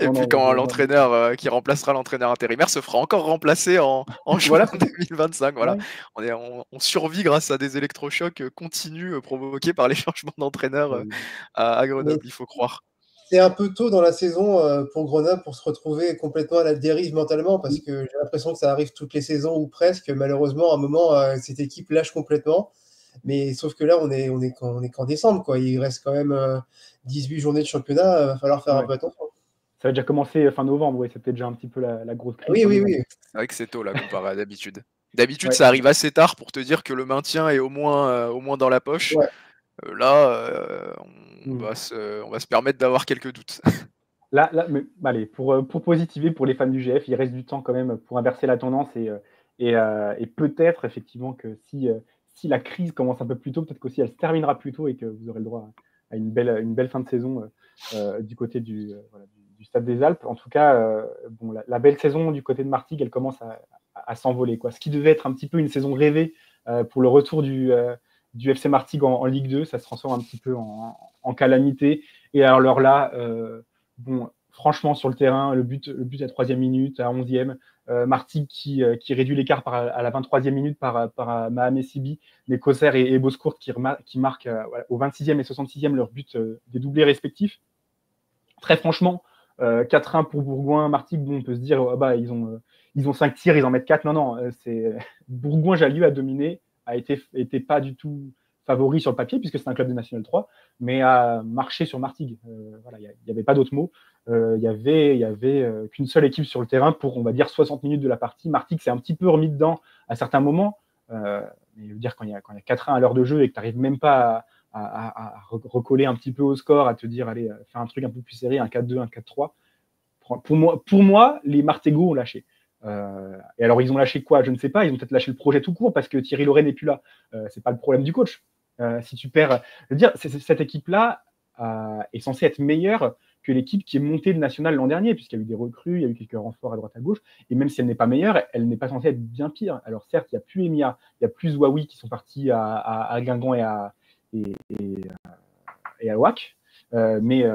Et puis quand l'entraîneur qui remplacera l'entraîneur intérimaire se fera encore remplacer en juin 2025. Voilà. Ouais. On survit grâce à des électrochocs continus provoqués par les changements d'entraîneur à Grenoble, il faut croire. C'est un peu tôt dans la saison pour Grenoble pour se retrouver complètement à la dérive mentalement, parce que j'ai l'impression que ça arrive toutes les saisons ou presque. Malheureusement, à un moment, cette équipe lâche complètement. Mais sauf que là, on est qu'en décembre, quoi. Il reste quand même 18 journées de championnat. Il va falloir faire un peu attention. Ça va déjà commencer fin novembre, oui, c'était déjà un petit peu la grosse crise. Oui. C'est vrai que c'est tôt là comparé à d'habitude. D'habitude, ça arrive assez tard pour te dire que le maintien est au moins dans la poche. Ouais. Là, on va se permettre d'avoir quelques doutes. Là, mais, allez, pour positiver pour les fans du GF, il reste du temps quand même pour inverser la tendance et peut-être effectivement que si la crise commence un peu plus tôt, peut-être qu'aussi elle se terminera plus tôt et que vous aurez le droit à une belle fin de saison du côté du Stade des Alpes. En tout cas, la belle saison du côté de Martigues, elle commence à s'envoler, quoi. Ce qui devait être un petit peu une saison rêvée pour le retour du FC Martigues en Ligue 2, ça se transforme un petit peu en calamité. Et alors là, franchement, sur le terrain, le but à 3e minute, à 11e, Martigues qui réduit l'écart à la 23e minute par Mahamé Sibi, mais Kosser et Boscourt qui marquent au 26e et 66e leur but des doublés respectifs. Très franchement, 4-1 pour Bourgoin, Martigues, on peut se dire, ils ont 5 tirs, ils en mettent 4. Non, Bourgoin-Jallieu a dominé, était pas du tout favori sur le papier, puisque c'est un club de National 3, mais a marché sur Martigues. Il n'y avait pas d'autre mot. Il y avait qu'une seule équipe sur le terrain pour, on va dire, 60 minutes de la partie. Martigues s'est un petit peu remis dedans à certains moments. Mais je veux dire, quand il y a 4-1 à l'heure de jeu et que tu n'arrives même pas à recoller un petit peu au score, à te dire, allez, faire un truc un peu plus serré, un 4-2, un 4-3. Pour moi, les Martégots ont lâché. Et alors, ils ont lâché quoi? Je ne sais pas. Ils ont peut-être lâché le projet tout court parce que Thierry Laurey n'est plus là. C'est pas le problème du coach. Si tu perds, je veux dire, cette équipe-là est censée être meilleure que l'équipe qui est montée de national l'an dernier, puisqu'il y a eu des recrues, il y a eu quelques renforts à droite à gauche, et même si elle n'est pas meilleure, elle n'est pas censée être bien pire. Alors certes, il n'y a plus Emia, il y a plus Zouaoui qui sont partis à Guingamp et à WAC, mais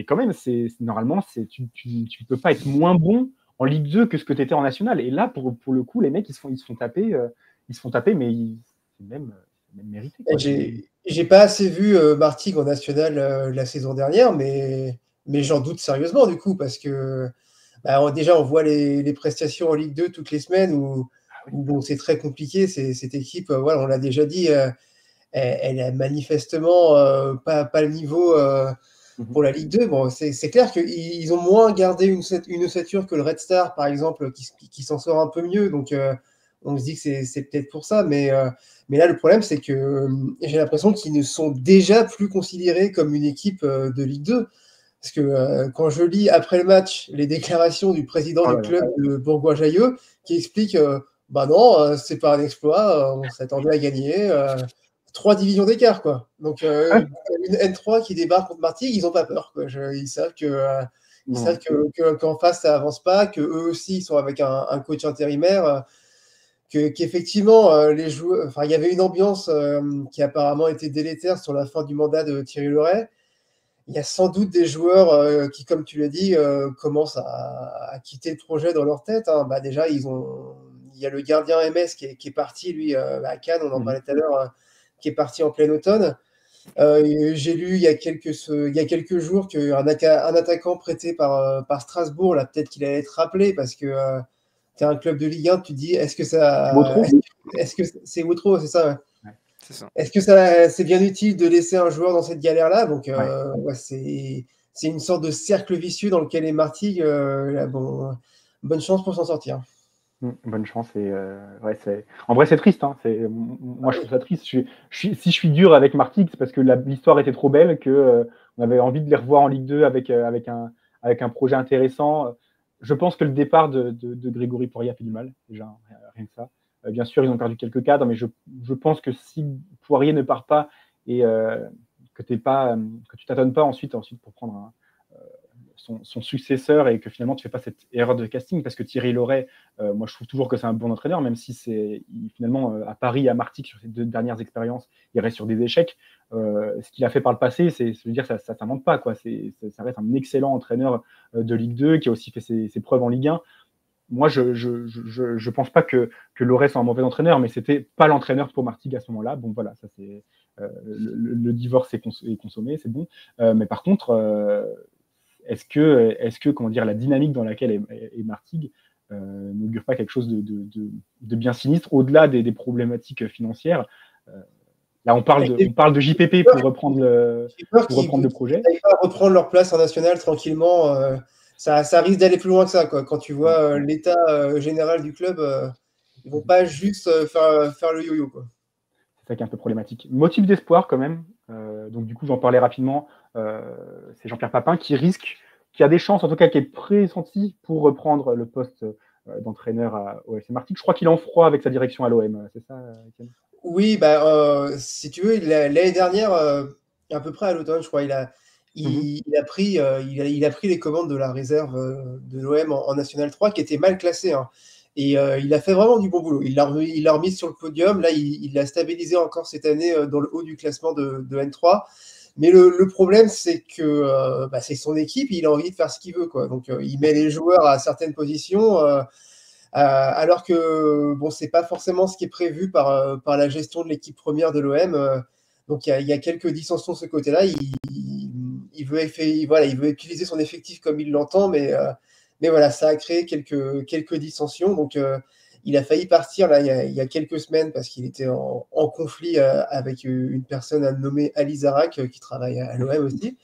quand même, normalement, tu ne peux pas être moins bon en Ligue 2 que ce que tu étais en national. Et là, pour le coup, les mecs, ils se font taper, mais c'est même mérité. J'ai pas assez vu Martigues en national la saison dernière, mais j'en doute sérieusement du coup, parce que déjà on voit les prestations en Ligue 2 toutes les semaines où bon, c'est très compliqué. Cette équipe, voilà, on l'a déjà dit, elle a manifestement pas le niveau pour la Ligue 2. Bon, c'est clair qu'ils ont moins gardé une ossature que le Red Star, par exemple, qui s'en sort un peu mieux. Donc, on se dit que c'est peut-être pour ça. Mais là, le problème, c'est que j'ai l'impression qu'ils ne sont déjà plus considérés comme une équipe de Ligue 2. Parce que quand je lis après le match les déclarations du président du club de Bourgoin-Jallieu, qui explique bah non, c'est pas un exploit, on s'attendait à gagner. 3 divisions d'écart, quoi. Donc, une N3 qui débarque contre Martigues, ils n'ont pas peur, quoi. Ils savent qu'en face, ça avance pas, qu'eux aussi, ils sont avec un coach intérimaire, qu'effectivement, les joueurs. Enfin, il y avait une ambiance qui apparemment était délétère sur la fin du mandat de Thierry Laurey. Il y a sans doute des joueurs qui, comme tu l'as dit, commencent à quitter le projet dans leur tête. Hein. Déjà, il y a le gardien MS qui est parti, lui, à Cannes, on en parlait tout à l'heure, qui est parti en plein automne. J'ai lu il y a quelques jours qu'un attaquant prêté par Strasbourg, là, peut-être qu'il allait être rappelé parce que tu es un club de Ligue 1, tu te dis, est-ce que c'est Woutro, c'est ça, ouais. C'est ça. Est-ce que c'est bien utile de laisser un joueur dans cette galère-là? Donc, c'est une sorte de cercle vicieux dans lequel est Martigues. Bonne chance pour s'en sortir. Bonne chance. En vrai, c'est triste. Hein. Moi, je trouve ça triste. Si je suis dur avec Martigues, c'est parce que l'histoire était trop belle qu'on avait envie de les revoir en Ligue 2 avec un projet intéressant. Je pense que le départ de Grégory Poirier a fait du mal, déjà, rien que ça. Bien sûr, ils ont perdu quelques cadres, mais je pense que si Poirier ne part pas et que tu t'attends pas ensuite pour prendre son successeur et que finalement tu ne fais pas cette erreur de casting, parce que Thierry Laurey, moi je trouve toujours que c'est un bon entraîneur, même si finalement à Paris, à Martigues, sur ses 2 dernières expériences, il reste sur des échecs. Ce qu'il a fait par le passé, ça ne manque pas, quoi. Ça reste un excellent entraîneur de Ligue 2 qui a aussi fait ses preuves en Ligue 1. Moi, je pense pas que Laurey soit un mauvais entraîneur, mais c'était pas l'entraîneur pour Martigues à ce moment-là. Bon, voilà, ça c'est le divorce est consommé, c'est bon. Mais par contre, est-ce que comment dire, la dynamique dans laquelle est Martigues n'augure pas quelque chose de bien sinistre au-delà des problématiques financières? Là, on parle de JPP pour reprendre le projet. Ils vont pas reprendre leur place en national tranquillement. Ça risque d'aller plus loin que ça, quoi. Quand tu vois l'état général du club, ils vont pas juste faire le yo-yo, quoi. C'est ça qui est un peu problématique. Motif d'espoir quand même. Donc du coup, j'en parlais rapidement. C'est Jean-Pierre Papin qui a des chances, en tout cas qui est pressenti pour reprendre le poste d'entraîneur au FC Martigues. Je crois qu'il est en froid avec sa direction à l'OM. C'est ça, Étienne? Oui, si tu veux, l'année dernière, à peu près à l'automne, je crois, il a pris les commandes de la réserve de l'OM en National 3, qui était mal classée, hein. Et il a fait vraiment du bon boulot. Il l'a remis sur le podium. Là, il l'a stabilisé encore cette année dans le haut du classement de N3. Mais le problème, c'est que c'est son équipe, il a envie de faire ce qu'il veut, quoi. Donc, il met les joueurs à certaines positions. Alors que c'est pas forcément ce qui est prévu par la gestion de l'équipe première de l'OM. Donc il y a quelques dissensions de ce côté-là. Il veut utiliser son effectif comme il l'entend, mais voilà, ça a créé quelques dissensions. Donc il a failli partir là il y a quelques semaines parce qu'il était en conflit avec une personne nommée Ali Zarak qui travaille à l'OM aussi.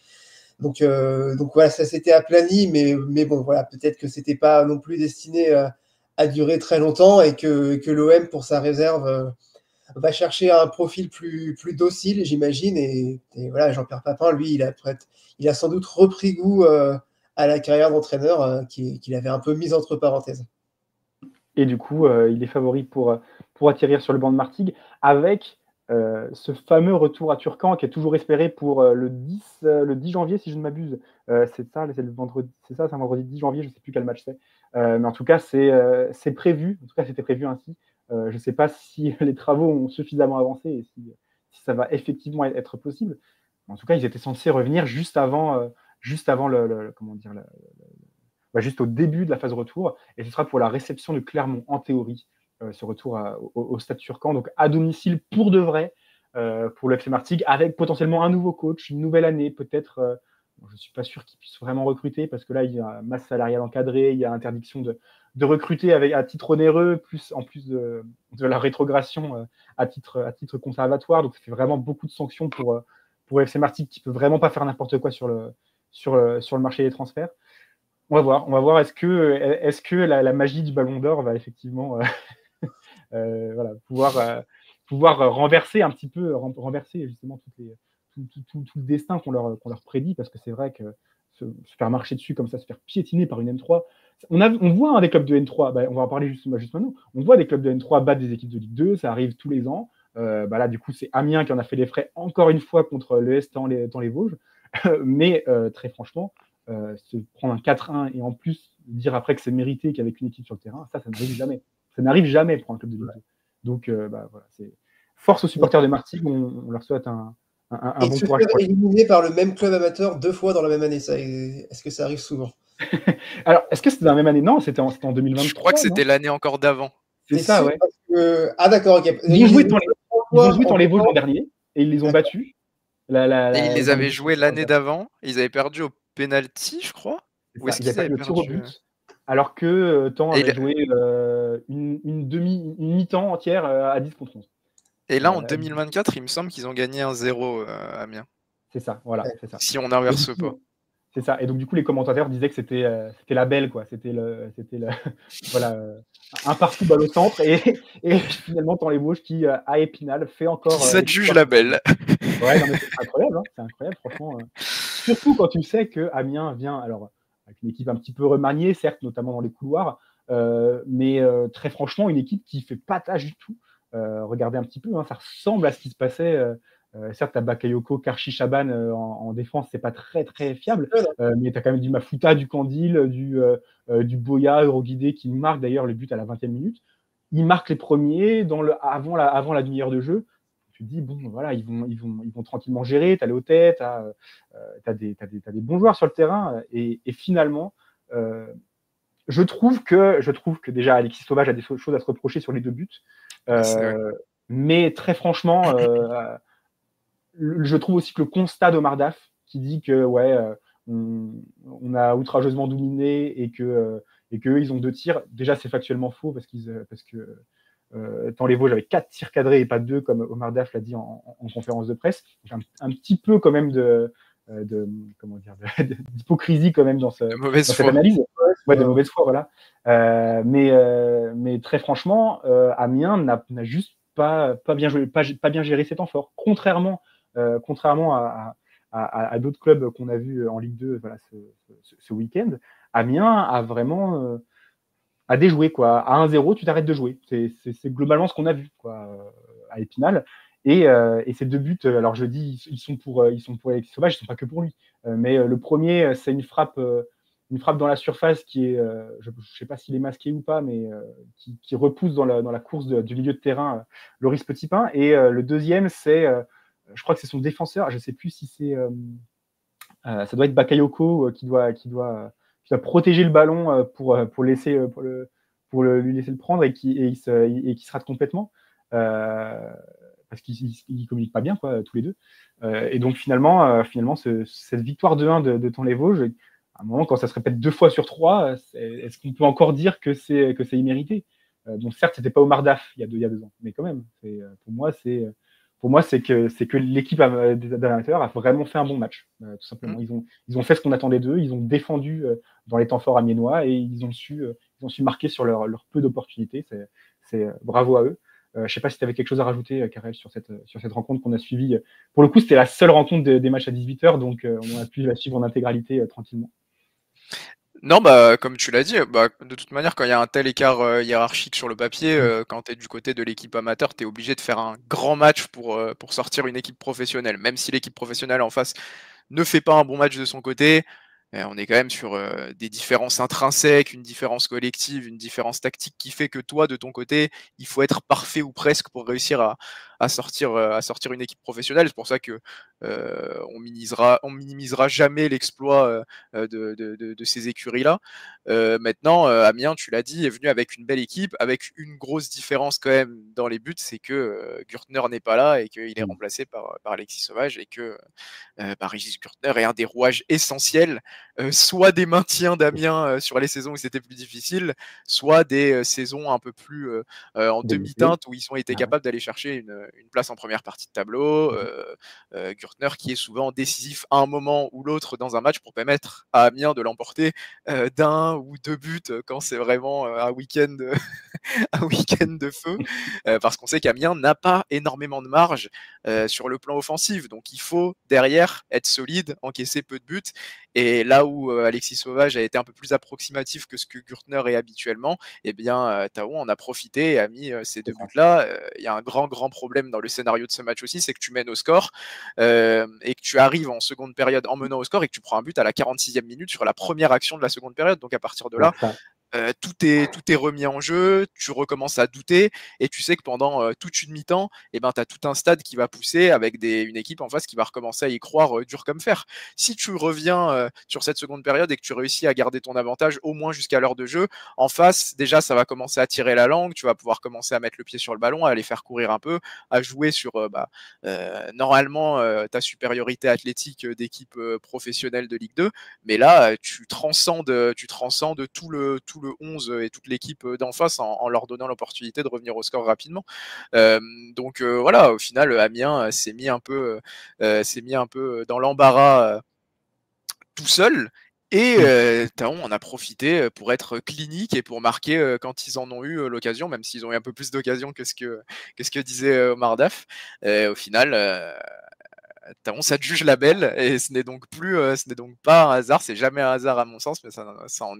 Donc voilà, ça s'était aplani, mais bon, voilà, peut-être que c'était pas non plus destiné à durer très longtemps et que l'OM, pour sa réserve, va chercher un profil plus docile, j'imagine. Et voilà, Jean-Pierre Papin, lui, il a sans doute repris goût à la carrière d'entraîneur qu'il avait un peu mise entre parenthèses. Et du coup, il est favori pour atterrir sur le banc de Martigues avec ce fameux retour à Turcan qui est toujours espéré pour le 10 janvier, si je ne m'abuse. C'est ça, c'est le vendredi, c'est un vendredi 10 janvier, je ne sais plus quel match c'est. Mais en tout cas, c'est prévu. En tout cas, c'était prévu ainsi. Je ne sais pas si les travaux ont suffisamment avancé et si ça va effectivement être possible. En tout cas, ils étaient censés revenir juste avant comment dire, juste au début de la phase retour. Et ce sera pour la réception de Clermont, en théorie, ce retour au Stade Turcan, donc à domicile pour de vrai, pour le FC Martigues, avec potentiellement un nouveau coach, une nouvelle année, peut-être. Je ne suis pas sûr qu'ils puissent vraiment recruter, parce que là, il y a masse salariale encadrée, il y a interdiction de recruter à titre onéreux, en plus de la rétrogradation à titre conservatoire. Donc, ça fait vraiment beaucoup de sanctions pour FC Martigues, qui ne peut vraiment pas faire n'importe quoi sur le marché des transferts. On va voir. Est-ce que la magie du Ballon d'Or va effectivement pouvoir renverser un petit peu, renverser justement tout le destin qu'on leur prédit, parce que c'est vrai que se faire marcher dessus comme ça, se faire piétiner par une N3. On voit des clubs de N3, on va en parler juste maintenant. On voit des clubs de N3 battre des équipes de Ligue 2, ça arrive tous les ans. Là, du coup, c'est Amiens qui en a fait les frais encore une fois contre l'ES dans les Vosges. Mais très franchement, se prendre un 4-1 et en plus dire après que c'est mérité qu'avec une équipe sur le terrain, ça n'arrive jamais. Ça n'arrive jamais pour un club de Ligue 2. Donc, voilà, c'est force aux supporters de Martigues. On leur souhaite un bon courage. Et se faire éliminer par le même club amateur 2 fois dans la même année, est-ce que ça arrive souvent? Alors, est-ce que c'était dans la même année? Non, c'était en 2023. Je crois que c'était l'année encore d'avant. C'est ça, ouais. Ah, d'accord, ok. Ils ont joué dans les Vosges l'an dernier et ils les ont battus. Et ils les avaient joués l'année d'avant. Ils avaient perdu au penalty, je crois. Ou est-ce qu'ils avaient perdu le tir au but? Alors que Temps avait joué une mi-temps entière à 10 contre 11. Et là, en 2024, il me semble qu'ils ont gagné 1-0 à Amiens. C'est ça, voilà, c'est ça. Si on n'inverse pas. C'est ça. Et donc, du coup, les commentateurs disaient que c'était la belle, quoi. C'était voilà, un partout balle au centre. Et finalement, Temps les Vosges qui, à Épinal, fait encore. Ça juge la belle. Ouais, non, mais c'est incroyable, hein, c'est incroyable, franchement. Surtout quand tu sais que Amiens vient, alors, avec une équipe un petit peu remaniée, certes, notamment dans les couloirs, mais très franchement, une équipe qui fait pas tâche du tout. Regardez un petit peu, hein, ça ressemble à ce qui se passait Certes, tu as Bakayoko, Karchi, Chaban en défense, c'est pas très très fiable, mais tu as quand même du Mafuta, du Kandil, du Boya, Euroguidé qui marque d'ailleurs le but à la 20e minute. Ils marquent les premiers avant la demi-heure de jeu. Tu te dis, bon, voilà, ils vont tranquillement gérer, tu as Léotet, tu as des bons joueurs sur le terrain, et finalement, je trouve que déjà Alexis Sauvage a des choses à se reprocher sur les 2 buts. Mais très franchement, je trouve aussi que le constat d'Omar Daf, qui dit que on a outrageusement dominé et que ils ont 2 tirs, déjà c'est factuellement faux parce que dans les Vosges, j'avais 4 tirs cadrés et pas 2, comme Omar Daf l'a dit en conférence de presse. Donc un petit peu quand même d'hypocrisie quand même dans cette analyse. De mauvaise foi, voilà. Mais très franchement, Amiens n'a juste pas bien joué, pas bien géré ses temps forts. Contrairement à d'autres clubs qu'on a vus en Ligue 2 ce week-end, Amiens a vraiment à déjouer, quoi. À 1-0, tu t'arrêtes de jouer. C'est globalement ce qu'on a vu, quoi, à Épinal. Et ces 2 buts, alors je dis, ils sont pour Alexis Sauvage, ils sont pas que pour lui. Mais le premier, c'est une frappe dans la surface qui est, je sais pas s'il est masqué ou pas, mais qui repousse dans la course du milieu de terrain Loris Petitpain. Et le deuxième, c'est, je crois que c'est son défenseur, je sais plus si c'est, ça doit être Bakayoko qui doit protéger le ballon pour lui laisser le prendre et qui se rate complètement. Parce qu'ils ne communiquent pas bien, quoi, tous les deux. Et donc finalement cette victoire 2-1 de Thaon-les-Vosges, à un moment, quand ça se répète 2 fois sur 3, est-ce qu'on peut encore dire que c'est immérité? Bon, certes, c'était pas Omar Daf il y a 2 ans, mais quand même, pour moi, c'est que l'équipe d'amateurs a vraiment fait un bon match, tout simplement. Ils ont fait ce qu'on attendait d'eux, ils ont défendu dans les temps forts amiénois et ils ont su marquer sur leur peu d'opportunités. C'est bravo à eux. Je ne sais pas si tu avais quelque chose à rajouter, Karel, sur cette rencontre qu'on a suivie. Pour le coup, c'était la seule rencontre des matchs à 18h, donc on a pu la suivre en intégralité tranquillement. Non, comme tu l'as dit, de toute manière, quand il y a un tel écart hiérarchique sur le papier, quand tu es du côté de l'équipe amateur, tu es obligé de faire un grand match pour sortir une équipe professionnelle. Même si l'équipe professionnelle en face ne fait pas un bon match de son côté, on est quand même sur des différences intrinsèques, une différence collective, une différence tactique qui fait que toi, de ton côté, il faut être parfait ou presque pour réussir à sortir une équipe professionnelle. C'est pour ça que on minimisera jamais l'exploit de ces écuries-là. Maintenant, Amiens, tu l'as dit, est venu avec une belle équipe, avec une grosse différence quand même dans les buts, c'est que Gürtner n'est pas là et qu'il est remplacé par Alexis Sauvage et que Régis Gürtner est un des rouages essentiels, soit des maintiens d'Amiens sur les saisons où c'était plus difficile, soit des saisons un peu plus en demi-teinte où ils ont été capables d'aller chercher une place en première partie de tableau. Gürtner qui est souvent décisif à un moment ou l'autre dans un match pour permettre à Amiens de l'emporter d'1 ou 2 buts quand c'est vraiment un week-end de feu, parce qu'on sait qu'Amiens n'a pas énormément de marge sur le plan offensif, donc il faut derrière être solide, encaisser peu de buts, et là où Alexis Sauvage a été un peu plus approximatif que ce que Gürtner est habituellement, eh bien Thaon en a profité et a mis ces 2 buts-là. Il y a un grand problème dans le scénario de ce match aussi, c'est que tu mènes au score et que tu arrives en seconde période en menant au score et que tu prends un but à la 46e minute sur la première action de la seconde période, donc à partir de là, tout est remis en jeu, tu recommences à douter et tu sais que pendant toute une mi-temps, tu as tout un stade qui va pousser avec une équipe en face qui va recommencer à y croire dur comme fer. Si tu reviens sur cette seconde période et que tu réussis à garder ton avantage au moins jusqu'à l'heure de jeu, en face, déjà ça va commencer à tirer la langue, tu vas pouvoir commencer à mettre le pied sur le ballon, à aller faire courir un peu, à jouer sur normalement ta supériorité athlétique d'équipe professionnelle de Ligue 2, mais là tu transcendes tout le 11 et toute l'équipe d'en face en leur donnant l'opportunité de revenir au score rapidement. Donc voilà, au final, Amiens s'est mis un peu dans l'embarras tout seul. Et Thaon en a profité pour être clinique et pour marquer quand ils en ont eu l'occasion, même s'ils ont eu un peu plus d'occasion que ce que disait Omar Daf. Au final, Taon s'adjuge la belle, et ce n'est donc pas un hasard, c'est jamais un hasard à mon sens, mais ça en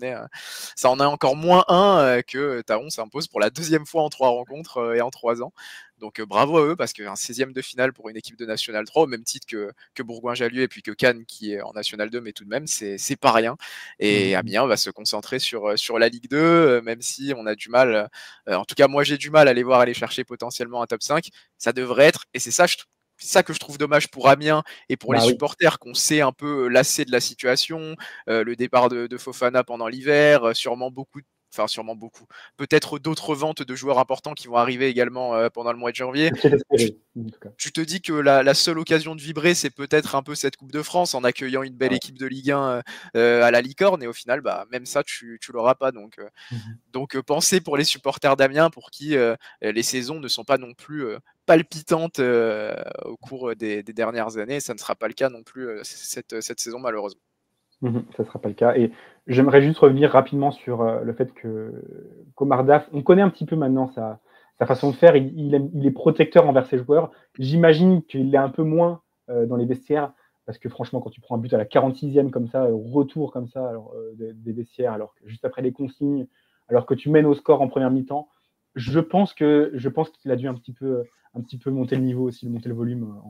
est encore moins un que Taon s'impose pour la 2e fois en 3 rencontres et en 3 ans. Donc bravo à eux, parce qu'un 16e de finale pour une équipe de National 3, au même titre que Bourgoin-Jallieu et puis que Cannes qui est en National 2, mais tout de même c'est pas rien. Et Amiens va se concentrer sur la Ligue 2, même si on a du mal, en tout cas moi j'ai du mal à les voir aller chercher potentiellement un top 5. Ça devrait être, et c'est ça que je trouve dommage pour Amiens et pour les supporters qu'on s'est un peu lassé de la situation, le départ de Fofana pendant l'hiver, sûrement beaucoup, peut-être d'autres ventes de joueurs importants qui vont arriver également pendant le mois de janvier. Tu te dis que la seule occasion de vibrer, c'est peut-être un peu cette Coupe de France en accueillant une belle équipe de Ligue 1 à la Licorne, et au final, même ça, tu l'auras pas. Donc pensez pour les supporters d'Amiens, pour qui les saisons ne sont pas non plus palpitantes au cours des dernières années. Ça ne sera pas le cas non plus cette saison, malheureusement. Ça ne sera pas le cas. Et j'aimerais juste revenir rapidement sur le fait qu'Omar Daf, on connaît un petit peu maintenant sa façon de faire. Il est protecteur envers ses joueurs. J'imagine qu'il est un peu moins dans les vestiaires, parce que franchement, quand tu prends un but à la 46e comme ça, retour comme ça des vestiaires, alors que juste après les consignes, alors que tu mènes au score en première mi-temps, je pense qu'il a dû un petit peu monter le niveau aussi, monter le volume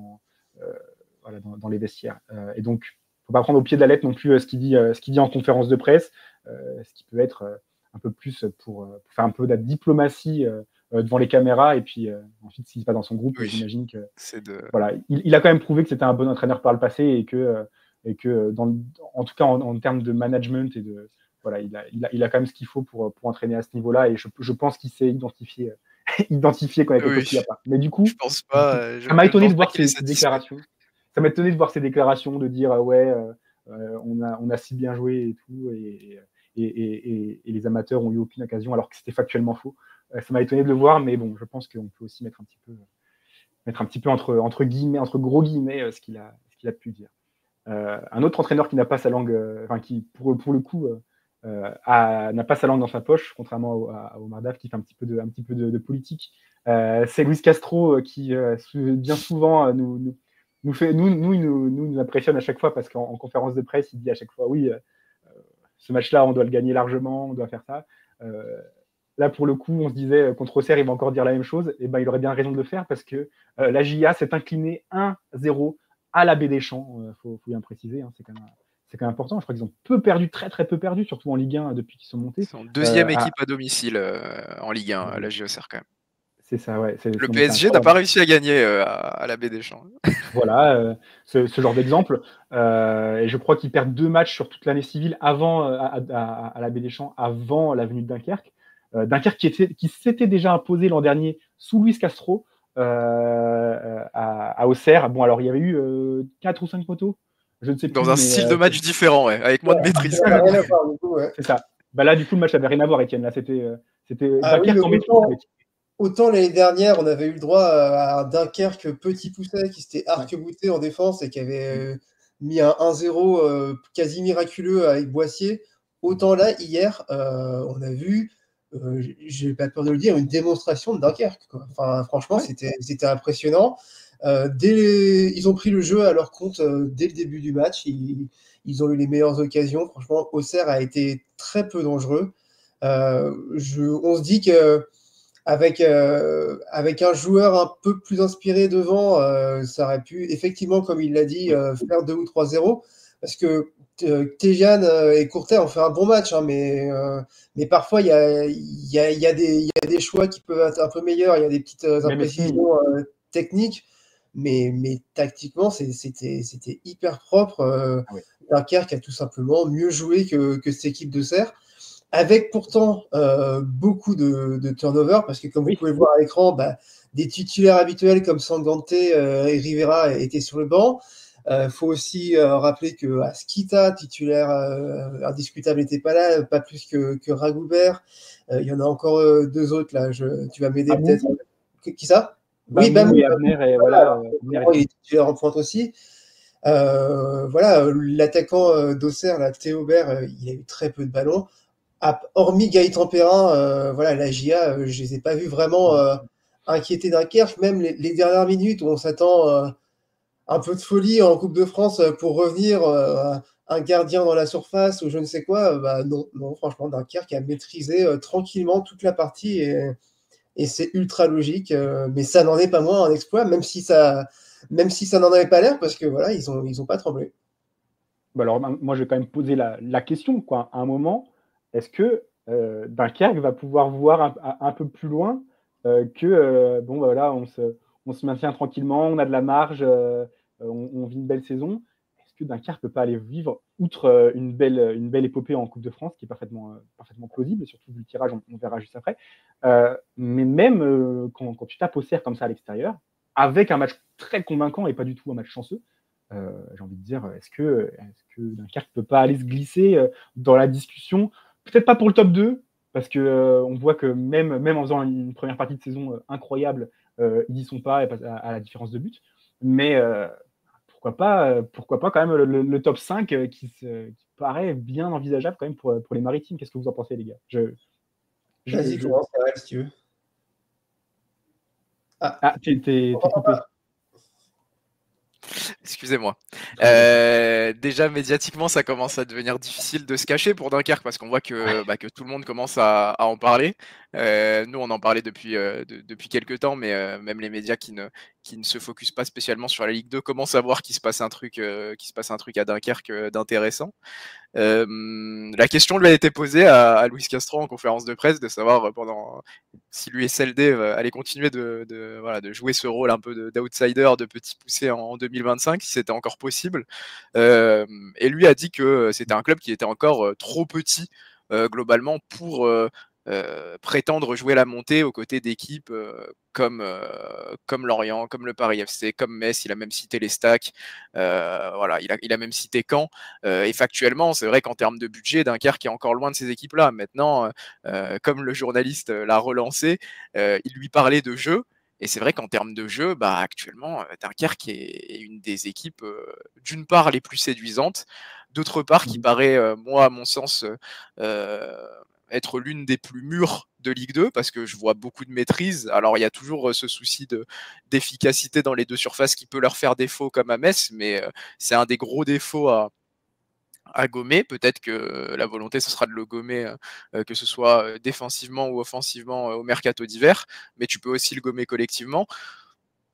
dans les vestiaires. Et donc, faut pas prendre au pied de la lettre non plus ce qu'il dit en conférence de presse, ce qui peut être un peu plus pour faire un peu de la diplomatie devant les caméras, et puis ensuite s'il va dans son groupe, j'imagine que voilà, il a quand même prouvé que c'était un bon entraîneur par le passé, et que en tout cas en termes de management et de voilà, il a quand même ce qu'il faut pour entraîner à ce niveau-là, et je pense qu'il s'est identifié quand il était petit à part. Mais du coup, je pense pas, ça m'a étonné de voir ces déclarations. Ça m'a étonné de voir ces déclarations, de dire on a si bien joué et tout, et les amateurs ont eu aucune occasion, alors que c'était factuellement faux. Ça m'a étonné de le voir, mais bon, je pense qu'on peut aussi mettre un petit peu entre guillemets, entre gros guillemets, ce qu'il a pu dire. Un autre entraîneur qui n'a pas sa langue, qui pour le coup n'a pas sa langue dans sa poche, contrairement à Omar Daf, qui fait un petit peu de politique, c'est Luis Castro, qui bien souvent nous impressionne à chaque fois, parce qu'en conférence de presse, il dit à chaque fois ce match-là, on doit le gagner largement, on doit faire ça. Là, pour le coup, on se disait contre Auxerre, il va encore dire la même chose. Et il aurait bien raison de le faire, parce que la JA s'est inclinée 1-0 à la Baie des Champs. Faut bien préciser, c'est quand même important. Je crois qu'ils ont très très peu perdu, surtout en Ligue 1 depuis qu'ils sont montés. C'est en 2e équipe à domicile en Ligue 1, la JOCR quand même. C'est ça, ouais. Le PSG n'a pas réussi à gagner à la Baie des Champs. Voilà, ce genre d'exemple. Et je crois qu'ils perdent 2 matchs sur toute l'année civile avant à la Baie des Champs, avant la venue de Dunkerque. Dunkerque qui s'était déjà imposé l'an dernier sous Luis Castro à Auxerre. Bon, alors il y avait eu 4 ou 5 poteaux, je ne sais plus. Dans un style de match différent, avec moins de maîtrise. C'est ça. Là, du coup, le match n'avait rien à voir, Étienne. Là, c'était Dunkerque en maîtrise. Autant l'année dernière, on avait eu le droit à un Dunkerque petit pousset qui s'était arc-bouté en défense et qui avait mis un 1-0 quasi miraculeux avec Boissier. Autant là, hier, on a vu, j'ai pas peur de le dire, une démonstration de Dunkerque, quoi. Enfin, franchement, c'était impressionnant. Ils ont pris le jeu à leur compte dès le début du match. Ils ont eu les meilleures occasions. Franchement, Auxerre a été très peu dangereux. On se dit que avec un joueur un peu plus inspiré devant, ça aurait pu, effectivement, comme il l'a dit, faire 2 ou 3-0. Parce que Tejan et Courtet ont fait un bon match, mais parfois, il y a des choix qui peuvent être un peu meilleurs. Il y a des petites imprécisions techniques. Mais tactiquement, c'était hyper propre. Dunkerque a tout simplement mieux joué que cette équipe de Serre, avec pourtant beaucoup de turnover, parce que comme vous pouvez voir à l'écran, des titulaires habituels comme Sangante et Rivera étaient sur le banc. Faut aussi rappeler que Askita, titulaire indiscutable, n'était pas là, pas plus que Ragoubert. Il y en a encore 2 autres là. Tu vas m'aider peut-être. Qui ça? Oui, Abner, et voilà. Il est titulaire en pointe aussi. L'attaquant d'Auxerre, Théo Aubert, il a eu très peu de ballons. Hormis Gaëtan Perrin, la JA, je les ai pas vus vraiment inquiéter Dunkerque. Même les dernières minutes où on s'attend un peu de folie en Coupe de France pour revenir un gardien dans la surface ou je ne sais quoi. Non, franchement, Dunkerque a maîtrisé tranquillement toute la partie et c'est ultra logique. Mais ça n'en est pas moins un exploit, même si ça n'en avait pas l'air, parce que voilà, ils ont pas tremblé. Alors, moi, je vais quand même poser la question, quoi. À un moment, est-ce que Dunkerque va pouvoir voir un peu plus loin que, voilà, on se maintient tranquillement, on a de la marge, on vit une belle saison. Est-ce que Dunkerque ne peut pas aller vivre, outre une belle épopée en Coupe de France, qui est parfaitement plausible, et surtout vu le tirage, on verra juste après. Mais même quand tu tapes au cerf comme ça à l'extérieur, avec un match très convaincant et pas du tout un match chanceux, j'ai envie de dire, est-ce que Dunkerque ne peut pas aller se glisser dans la discussion? Peut-être pas pour le top 2, parce qu'on voit que même en faisant une première partie de saison incroyable, ils n'y sont pas à la différence de but. Mais pourquoi pas quand même le top 5 qui paraît bien envisageable quand même pour les Maritimes. Qu'est-ce que vous en pensez, les gars? Vas-y, commence, si tu veux. T'es coupé. Excusez-moi. Déjà, médiatiquement, ça commence à devenir difficile de se cacher pour Dunkerque parce qu'on voit que tout le monde commence à en parler. Nous, on en parlait depuis quelques temps, mais même les médias qui ne se focusent pas spécialement sur la Ligue 2 commencent à voir qu'il se passe un truc à Dunkerque d'intéressant. La question lui a été posée à Luis Castro en conférence de presse de savoir si l'USLD allait continuer de jouer ce rôle un peu d'outsider, de petit poussé en 2025, si c'était encore possible. Et lui a dit que c'était un club qui était encore trop petit globalement pour prétendre jouer la montée aux côtés d'équipes comme Lorient, comme le Paris FC, comme Metz. Il a même cité les Stacks. Il a même cité Caen. Et factuellement, c'est vrai qu'en termes de budget, Dunkerque est encore loin de ces équipes-là. Maintenant, comme le journaliste l'a relancé, il lui parlait de jeu. Et c'est vrai qu'en termes de jeu, actuellement, Dunkerque est une des équipes, d'une part, les plus séduisantes, d'autre part, qui paraît, moi, à mon sens, être l'une des plus mûres de Ligue 2 parce que je vois beaucoup de maîtrise. Alors il y a toujours ce souci d'efficacité dans les deux surfaces qui peut leur faire défaut comme à Metz, mais c'est un des gros défauts à gommer. Peut-être que la volonté ce sera de le gommer, que ce soit défensivement ou offensivement au mercato d'hiver, mais tu peux aussi le gommer collectivement.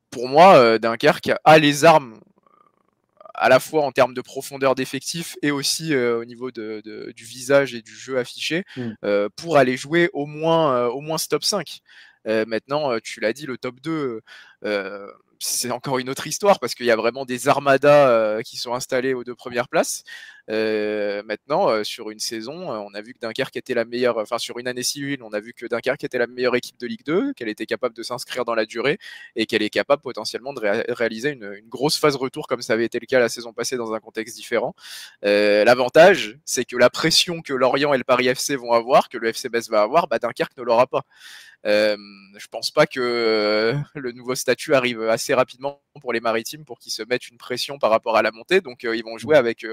Pour moi, Dunkerque a les armes à la fois en termes de profondeur d'effectif et aussi au niveau du visage et du jeu affiché pour aller jouer au moins ce top 5. Maintenant, tu l'as dit, le top 2, c'est encore une autre histoire parce qu'il y a vraiment des armadas qui sont installés aux deux premières places. Maintenant, sur une saison, on a vu que Dunkerque était la meilleure, enfin sur une année civile, on a vu que Dunkerque était la meilleure équipe de Ligue 2, qu'elle était capable de s'inscrire dans la durée et qu'elle est capable potentiellement de réaliser une grosse phase retour comme ça avait été le cas la saison passée dans un contexte différent. L'avantage, c'est que la pression que Lorient et le Paris FC vont avoir, que le FC Metz va avoir, Dunkerque ne l'aura pas. Je pense pas que le nouveau statut arrive assez rapidement pour les Maritimes pour qu'ils se mettent une pression par rapport à la montée, donc ils vont jouer avec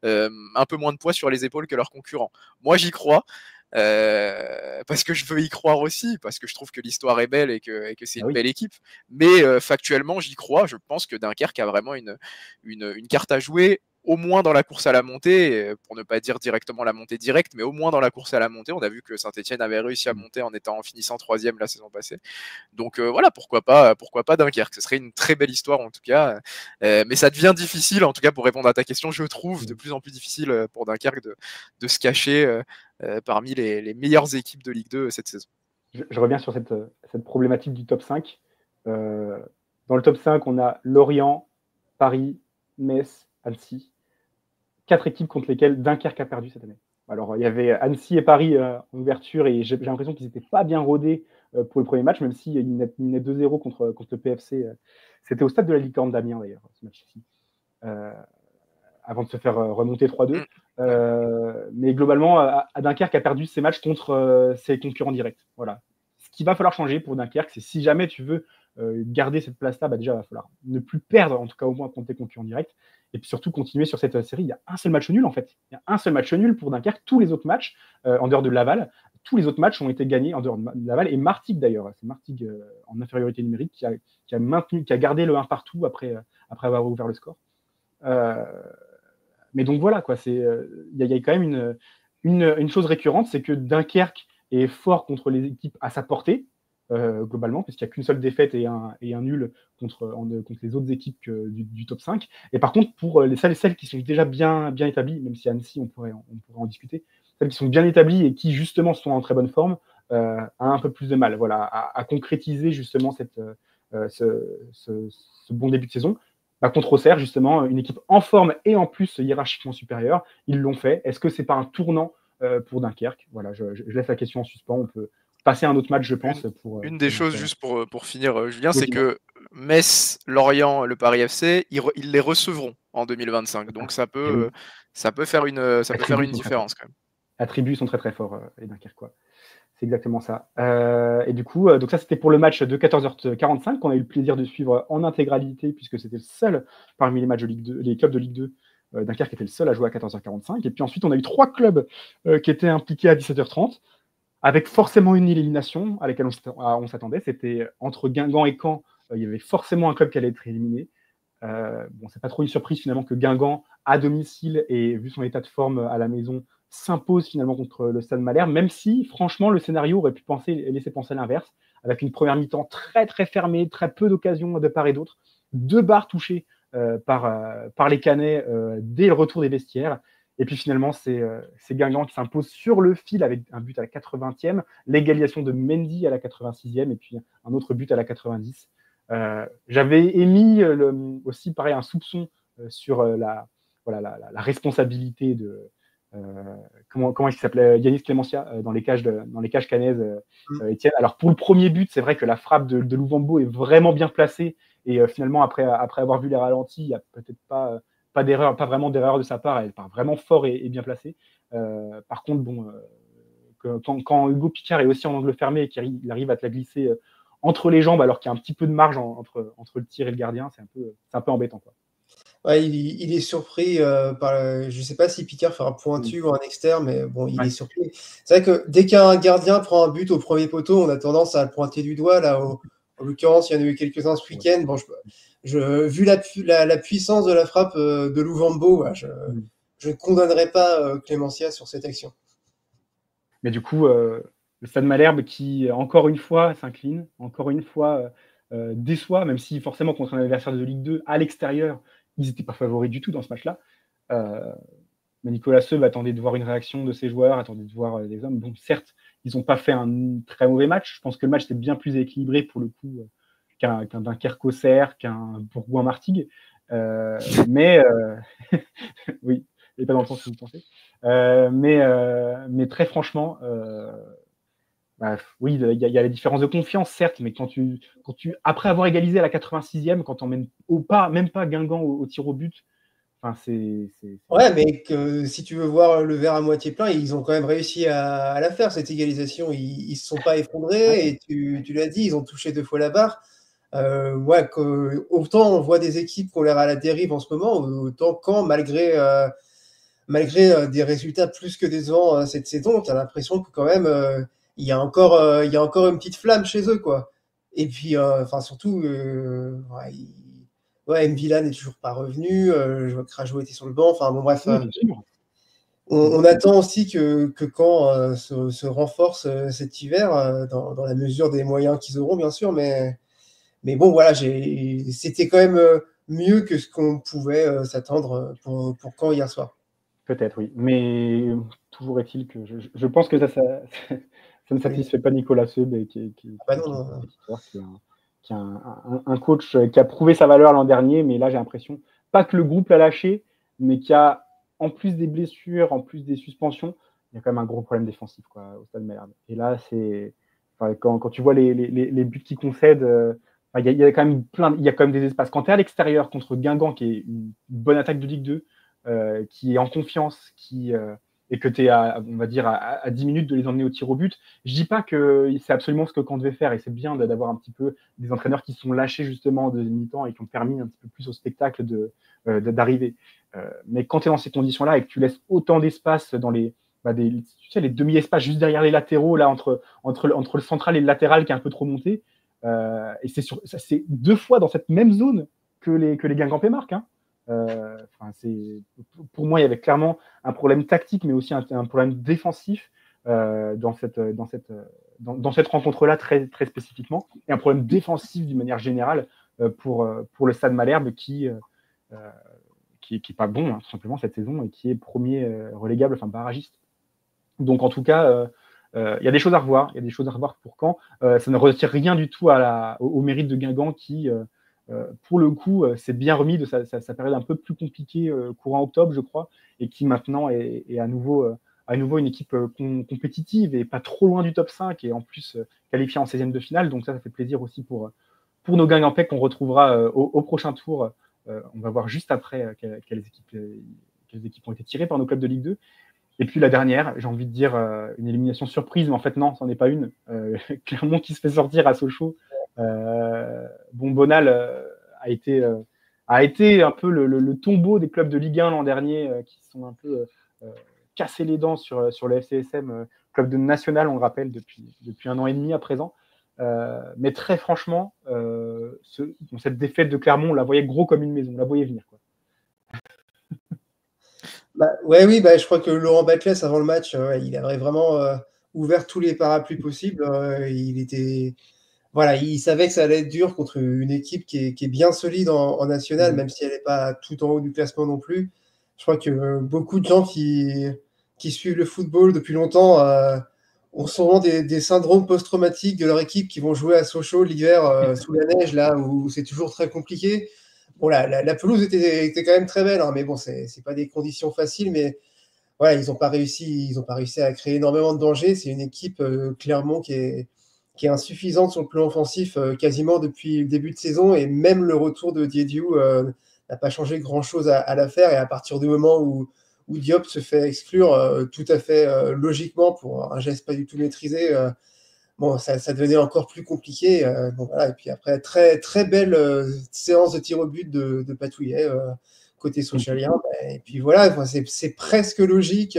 un peu moins de poids sur les épaules que leurs concurrents. Moi j'y crois, parce que je veux y croire aussi, parce que je trouve que l'histoire est belle et que c'est une belle équipe, mais factuellement j'y crois. Je pense que Dunkerque a vraiment une carte à jouer, au moins dans la course à la montée, pour ne pas dire directement la montée directe, mais au moins dans la course à la montée. On a vu que Saint-Etienne avait réussi à monter en finissant 3e la saison passée. Donc voilà, pourquoi pas Dunkerque. Ce serait une très belle histoire en tout cas. Mais ça devient difficile, en tout cas pour répondre à ta question, je trouve de plus en plus difficile pour Dunkerque de se cacher parmi les meilleures équipes de Ligue 2 cette saison. Je reviens sur cette problématique du top 5. Dans le top 5, on a Lorient, Paris, Metz, Annecy. 4 équipes contre lesquelles Dunkerque a perdu cette année. Alors, il y avait Annecy et Paris en ouverture, et j'ai l'impression qu'ils n'étaient pas bien rodés pour le premier match, même s'ils menaient 2-0 contre le PFC. C'était au stade de la Licorne d'Amiens, d'ailleurs, ce match-ci, avant de se faire remonter 3-2. Mais globalement, à Dunkerque a perdu ses matchs contre ses concurrents directs. Voilà. Ce qu'il va falloir changer pour Dunkerque, c'est si jamais tu veux garder cette place-là, déjà, il va falloir ne plus perdre, en tout cas au moins contre tes concurrents directs, et puis surtout continuer sur cette série. Il y a un seul match nul, en fait. Il y a un seul match nul pour Dunkerque. Tous les autres matchs, en dehors de Laval, tous les autres matchs ont été gagnés en dehors de Laval, et Martigues d'ailleurs, c'est Martigues en infériorité numérique qui a gardé le 1 partout après avoir ouvert le score. Mais donc voilà, quoi, il y a quand même une chose récurrente, c'est que Dunkerque est fort contre les équipes à sa portée, globalement, puisqu'il n'y a qu'une seule défaite et un nul contre les autres équipes du top 5. Et par contre, pour celles qui sont déjà bien établies, même si Annecy, on pourrait en discuter, celles qui sont bien établies et qui justement sont en très bonne forme, a un peu plus de mal, voilà, à concrétiser justement ce bon début de saison. Contre Auxerre, justement, une équipe en forme et en plus hiérarchiquement supérieure, ils l'ont fait. Est-ce que c'est pas un tournant pour Dunkerque? Voilà, je laisse la question en suspens. On peut passer à un autre match, je pense. Une des choses, juste pour finir, Julien, c'est que Metz, Lorient, le Paris FC, ils les recevront en 2025. Donc ça peut faire une différence quand même. Attributs sont très très forts, les Dunkerquois. C'est exactement ça. Et du coup, donc ça, c'était pour le match de 14h45 qu'on a eu le plaisir de suivre en intégralité, puisque c'était le seul parmi les matchs de Ligue 2, les clubs de Ligue 2. Dunkerque était le seul à jouer à 14h45. Et puis ensuite, on a eu 3 clubs qui étaient impliqués à 17h30, avec forcément une élimination à laquelle on s'attendait. C'était entre Guingamp et Caen, il y avait forcément un club qui allait être éliminé. C'est pas trop une surprise finalement que Guingamp, à domicile, et vu son état de forme à la maison, s'impose finalement contre le Stade Malherbe, même si, franchement, le scénario aurait pu laisser penser l'inverse, avec une première mi-temps très très fermée, très peu d'occasions de part et d'autre, 2 barres touchées par les Canets dès le retour des vestiaires, et puis finalement, c'est Guingamp qui s'impose sur le fil avec un but à la 80e, l'égalisation de Mendy à la 86e, et puis un autre but à la 90. J'avais émis aussi, pareil, un soupçon sur la responsabilité de comment il s'appelait, Yanis Clémentia, dans les cages canaises, Étienne. Alors pour le premier but, c'est vrai que la frappe de Louvambo est vraiment bien placée, et finalement après avoir vu les ralentis, il n'y a peut-être pas d'erreur, pas vraiment d'erreur de sa part, elle part vraiment fort et bien placée. Par contre, quand Hugo Picard est aussi en angle fermé et qu'il arrive à te la glisser entre les jambes alors qu'il y a un petit peu de marge entre le tir et le gardien, c'est un peu embêtant, quoi. Ouais, il est surpris par. Je sais pas si Picard fait un pointu ou un externe, mais bon, il est surpris. C'est vrai que dès qu'un gardien prend un but au premier poteau, on a tendance à le pointer du doigt. Là, en l'occurrence, il y en a eu quelques-uns ce week-end. Bon, vu la puissance de la frappe de Louvambo, je ne condamnerai pas Clémentia sur cette action. Mais du coup, le Stade Malherbe qui, encore une fois, s'incline, encore une fois, déçoit, même si forcément contre un adversaire de Ligue 2 à l'extérieur, ils n'étaient pas favoris du tout dans ce match-là. Mais Nicolas Seub attendait de voir une réaction de ses joueurs, attendait de voir les hommes. Bon, certes, ils n'ont pas fait un très mauvais match. Je pense que le match était bien plus équilibré pour le coup qu'un Dunkerque-Auxerre, qu'un Bourgoin-Martigues. Mais oui, et pas dans le sens que vous pensez. Mais très franchement, oui, il y a les différences de confiance, certes, mais quand tu après avoir égalisé à la 86e, quand on mène même pas Guingamp au tir au but, enfin c'est. Ouais, mais si tu veux voir le verre à moitié plein, ils ont quand même réussi à la faire, cette égalisation. Ils se sont pas effondrés, et tu l'as dit, ils ont touché 2 fois la barre. Autant on voit des équipes qui ont l'air à la dérive en ce moment, autant quand malgré des résultats plus que décevants cette saison, tu as l'impression que quand même il y a encore une petite flamme chez eux, quoi. Et puis surtout Mvila n'est toujours pas revenu, je vois que Rajo était sur le banc, enfin bon bref, on attend aussi que Caen se renforce cet hiver dans la mesure des moyens qu'ils auront, bien sûr, mais bon voilà, c'était quand même mieux que ce qu'on pouvait s'attendre pour Caen hier soir. Peut-être, oui. Mais toujours est-il que je pense que ça ne satisfait pas Nicolas Seub, qui est un coach qui a prouvé sa valeur l'an dernier, mais là, j'ai l'impression, pas que le groupe l'a lâché, mais qui a, en plus des blessures, en plus des suspensions, il y a quand même un gros problème défensif, quoi, au Stade Malherbe. Et là, quand tu vois les buts qu'il concède, il y a quand même des espaces. Quand tu es à l'extérieur contre Guingamp, qui est une bonne attaque de Ligue 2, qui est en confiance, et que tu es à 10 minutes de les emmener au tir au but, je dis pas que c'est absolument ce que Caen devait faire, et c'est bien d'avoir un petit peu des entraîneurs qui sont lâchés justement en deuxième mi-temps et qui ont permis un petit peu plus au spectacle d'arriver. Mais quand tu es dans ces conditions-là et que tu laisses autant d'espace dans les tu sais, les demi-espaces juste derrière les latéraux, là, entre le central et le latéral qui est un peu trop monté. Et c'est 2 fois dans cette même zone que les Guingampais marquent. Hein. Pour moi, il y avait clairement un problème tactique, mais aussi un problème défensif dans cette rencontre-là très, très spécifiquement, et un problème défensif d'une manière générale pour le Stade Malherbe qui est pas bon, hein, tout simplement, cette saison, et qui est premier relégable, enfin barragiste. Donc, en tout cas, il y a des choses à revoir. Il y a des choses à revoir pour Caen. Ça ne retire rien du tout au mérite de Guingamp qui, pour le coup, s'est bien remis de sa période un peu plus compliquée courant octobre, je crois, et qui maintenant est à nouveau une équipe compétitive et pas trop loin du top 5 et en plus qualifiée en 16e de finale. Donc ça fait plaisir aussi pour nos Guingampais qu'on retrouvera au prochain tour. On va voir juste après quelles équipes ont été tirées par nos clubs de Ligue 2. Et puis la dernière, j'ai envie de dire une élimination surprise, mais en fait non, c'en est pas une. Clermont qui se fait sortir à Sochaux. Bonal a été un peu le tombeau des clubs de Ligue 1 l'an dernier qui sont un peu cassés les dents sur le FCSM, club de national, on le rappelle, depuis 1 an et demi à présent. Mais très franchement, cette défaite de Clermont, on la voyait gros comme une maison, on la voyait venir, quoi. Oui, je crois que Laurent Batles, avant le match, il avait vraiment ouvert tous les parapluies possibles. Il savait que ça allait être dur contre une équipe qui est bien solide en national, même si elle n'est pas tout en haut du classement non plus. Je crois que beaucoup de gens qui suivent le football depuis longtemps ont souvent des syndromes post-traumatiques de leur équipe qui vont jouer à Sochaux l'hiver sous la neige, là où c'est toujours très compliqué. Bon, la pelouse était quand même très belle, hein, mais bon, c'est pas des conditions faciles, mais voilà, ils n'ont pas réussi à créer énormément de danger. C'est une équipe Clermont qui est insuffisante sur le plan offensif quasiment depuis le début de saison, et même le retour de Diédhiou n'a pas changé grand-chose à l'affaire, et à partir du moment où Diop se fait exclure tout à fait logiquement pour un geste pas du tout maîtrisé, ça devenait encore plus compliqué. Et puis après, très, très belle séance de tir au but de Patouillet côté socialien. Et puis voilà, c'est presque logique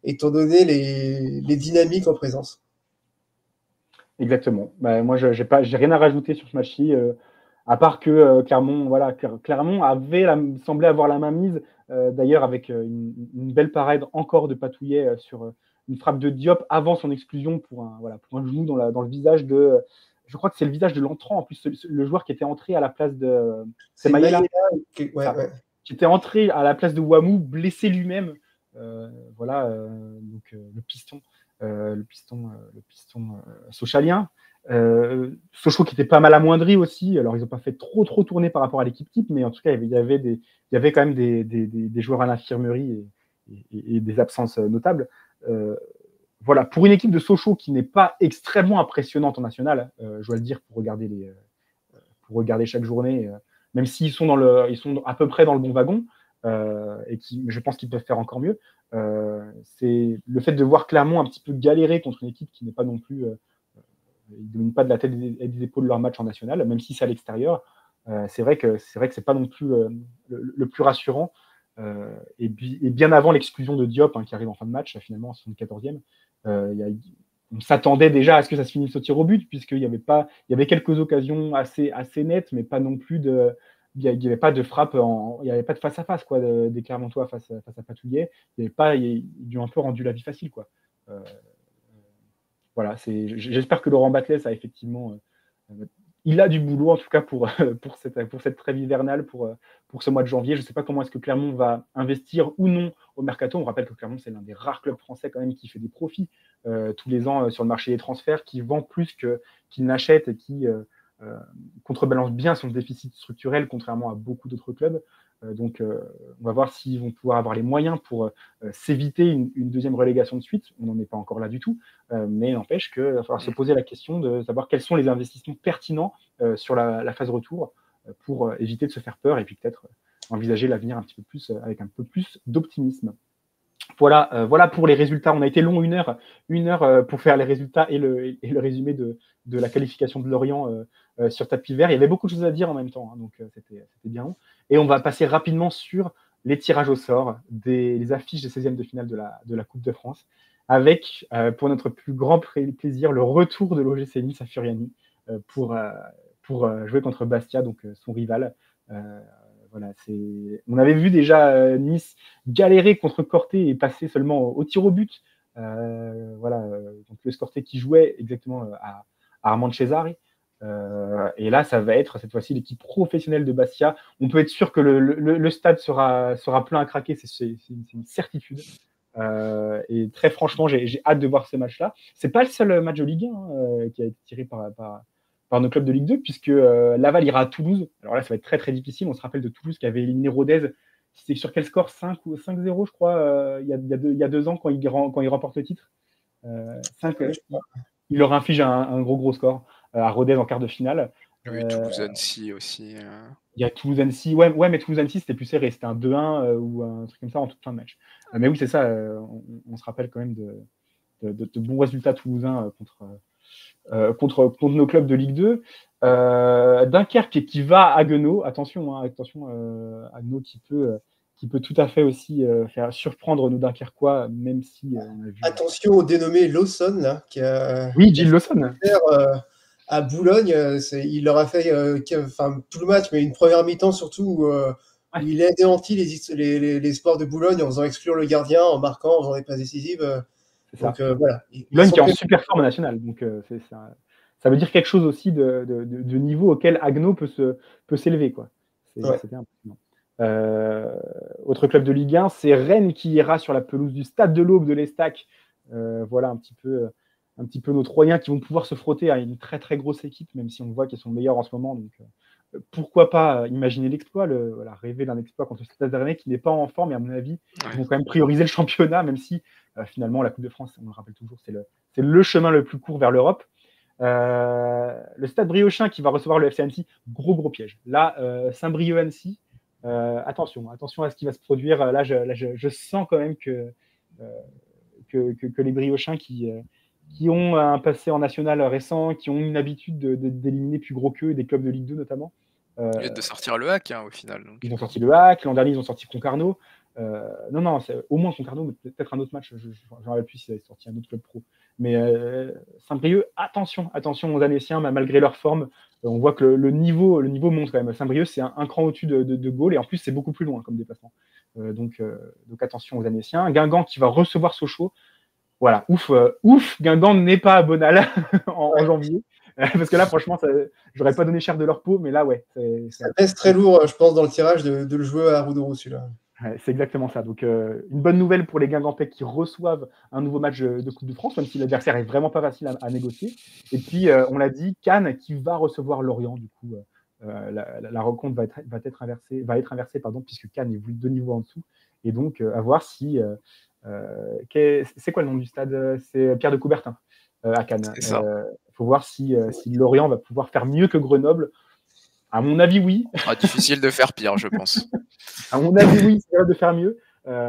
étant donné les dynamiques en présence. Exactement. Moi, j'ai rien à rajouter sur ce match-ci, à part que Clermont semblait avoir la main mise, d'ailleurs avec une belle parade encore de Patouillet sur une frappe de Diop avant son exclusion pour un genou dans le visage de. Je crois que c'est le visage de l'entrant, en plus, le joueur qui était entré à la place de. C'est Maïla. Qui était entré à la place de Wamou, blessé lui-même. Donc le piston sochalien. Sochaux qui était pas mal amoindri aussi. Alors, ils n'ont pas fait trop tourner par rapport à l'équipe type, mais en tout cas, il y avait quand même des joueurs à l'infirmerie et des absences notables. Voilà, pour une équipe de Sochaux qui n'est pas extrêmement impressionnante en national, je dois le dire, pour regarder chaque journée, même s'ils sont ils sont à peu près dans le bon wagon, et je pense qu'ils peuvent faire encore mieux. C'est le fait de voir Clermont un petit peu galérer contre une équipe qui n'est pas non plus, ils ne dominent pas de la tête et des épaules leur match en national, même si c'est à l'extérieur. C'est vrai que c'est pas non plus le plus rassurant. Et bien avant l'exclusion de Diop, qui arrive en fin de match, finalement en 74e, on s'attendait déjà à ce que ça se finisse au tir au but, puisqu'il y avait quelques occasions assez nettes, mais pas non plus il n'y avait pas de frappe, il n'y avait pas de face à face des Clermontois face à Patouillet. Ils lui ont un peu rendu la vie facile, quoi. Voilà, j'espère que Laurent Batles a effectivement, il a du boulot en tout cas pour cette trêve hivernale, pour ce mois de janvier. Je ne sais pas comment est-ce que Clermont va investir ou non au mercato. On rappelle que Clermont, c'est l'un des rares clubs français quand même qui fait des profits tous les ans sur le marché des transferts, qui vend plus qu'il n'achète et qui contrebalance bien son déficit structurel, contrairement à beaucoup d'autres clubs. Donc, on va voir s'ils vont pouvoir avoir les moyens pour s'éviter une deuxième relégation de suite. On n'en est pas encore là du tout, mais n'empêche qu'il va falloir se poser la question de savoir quels sont les investissements pertinents sur la phase retour pour éviter de se faire peur et puis peut-être envisager l'avenir un petit peu plus avec un peu plus d'optimisme. Voilà pour les résultats. On a été long, une heure pour faire les résultats et le résumé de la qualification de Lorient sur tapis vert. Il y avait beaucoup de choses à dire en même temps, donc c'était bien long. Et on va passer rapidement sur les tirages au sort les affiches des 16e de finale de la Coupe de France, avec, pour notre plus grand plaisir, le retour de l'OGC Nice à Furiani pour jouer contre Bastia, donc son rival. Voilà, on avait vu déjà Nice galérer contre Corté et passer seulement au tir au but. Voilà, donc le Corté qui jouait exactement à Armand Cesari. Et là, ça va être cette fois-ci l'équipe professionnelle de Bastia. On peut être sûr que le stade sera plein à craquer, c'est une certitude. Et très franchement, j'ai hâte de voir ce match-là. C'est pas le seul match de Ligue 1 qui a été tiré par nos clubs de Ligue 2, puisque Laval ira à Toulouse. Alors là, ça va être très très difficile. On se rappelle de Toulouse qui avait éliminé Rodez. C'était sur quel score, 5-0, je crois, il y a 2 ans quand il remporte le titre. 5, il leur inflige un gros score à Rodez en quart de finale. Oui, Toulouse-Annecy aussi. Il y a Toulouse-Annecy, ouais, mais Toulouse-Annecy, c'était plus serré. C'était un 2-1 ou un truc comme ça en toute fin de match. Mais oui, c'est ça. On se rappelle quand même de bons résultats toulousains contre nos clubs de Ligue 2. Dunkerque qui va à Haguenau. Attention, Haguenau qui peut tout à fait aussi faire surprendre nos Dunkerquois, même si on a vu... Attention au dénommé Lawson, là, oui, Gilles Lawson. À Boulogne, il leur a fait tout le match, mais une première mi-temps surtout où il a anéanti les sports de Boulogne en faisant exclure le gardien, en marquant, en faisant des passes décisives. Donc voilà. Boulogne qui est en super forme nationale, donc ça veut dire quelque chose aussi de niveau auquel Haguenau peut s'élever, quoi. C'était impressionnant. Autre club de Ligue 1, c'est Rennes qui ira sur la pelouse du Stade de l'Aube de l'Estac. Voilà un petit peu nos Troyens qui vont pouvoir se frotter à une très très grosse équipe, même si on voit qu'ils sont meilleurs en ce moment. Donc pourquoi pas imaginer l'exploit, rêver d'un exploit contre le Stade Rennais qui n'est pas en forme, et à mon avis, ils vont quand même prioriser le championnat, même si finalement la Coupe de France, on le rappelle toujours, c'est le chemin le plus court vers l'Europe. Le Stade Briochin qui va recevoir le FC Annecy, gros piège. Là, Saint-Brieuc-Annecy, attention à ce qui va se produire. Là, je sens quand même que les Briochins qui ont un passé en national récent, qui ont une habitude d'éliminer plus gros qu'eux, des clubs de Ligue 2 notamment. Ils viennent de sortir le HAC au final. Donc. Ils ont sorti le HAC, l'an dernier ils ont sorti Concarneau. Non, c'est au moins Concarneau, mais peut-être un autre match, je ne rappelle plus s'ils avaient sorti un autre club pro. Mais Saint-Brieuc, attention aux Annéciens, malgré leur forme, on voit que le niveau monte quand même. Saint-Brieuc, c'est un cran au-dessus de Gaulle, et en plus c'est beaucoup plus loin comme déplacement. Donc attention aux Annéciens. Guingamp qui va recevoir Sochaux. Voilà, ouf, Guingamp n'est pas à Bonal en janvier. Parce que là, franchement, j'aurais pas donné cher de leur peau, mais là, ouais. Ça pèse très lourd, je pense, dans le tirage de le jouer à Roudourou, celui-là. Ouais, c'est exactement ça. Donc, une bonne nouvelle pour les Guingampais qui reçoivent un nouveau match de Coupe de France, même si l'adversaire est vraiment pas facile à négocier. Et puis, on l'a dit, Cannes qui va recevoir Lorient. Du coup, la rencontre va être inversée, puisque Cannes est 2 niveaux en dessous. Et donc, à voir si... c'est quoi le nom du stade? C'est Pierre de Coubertin à Cannes. Il faut voir si Lorient va pouvoir faire mieux que Grenoble. À mon avis, oui. Difficile de faire pire, je pense. À mon avis, oui, c'est vrai de faire mieux.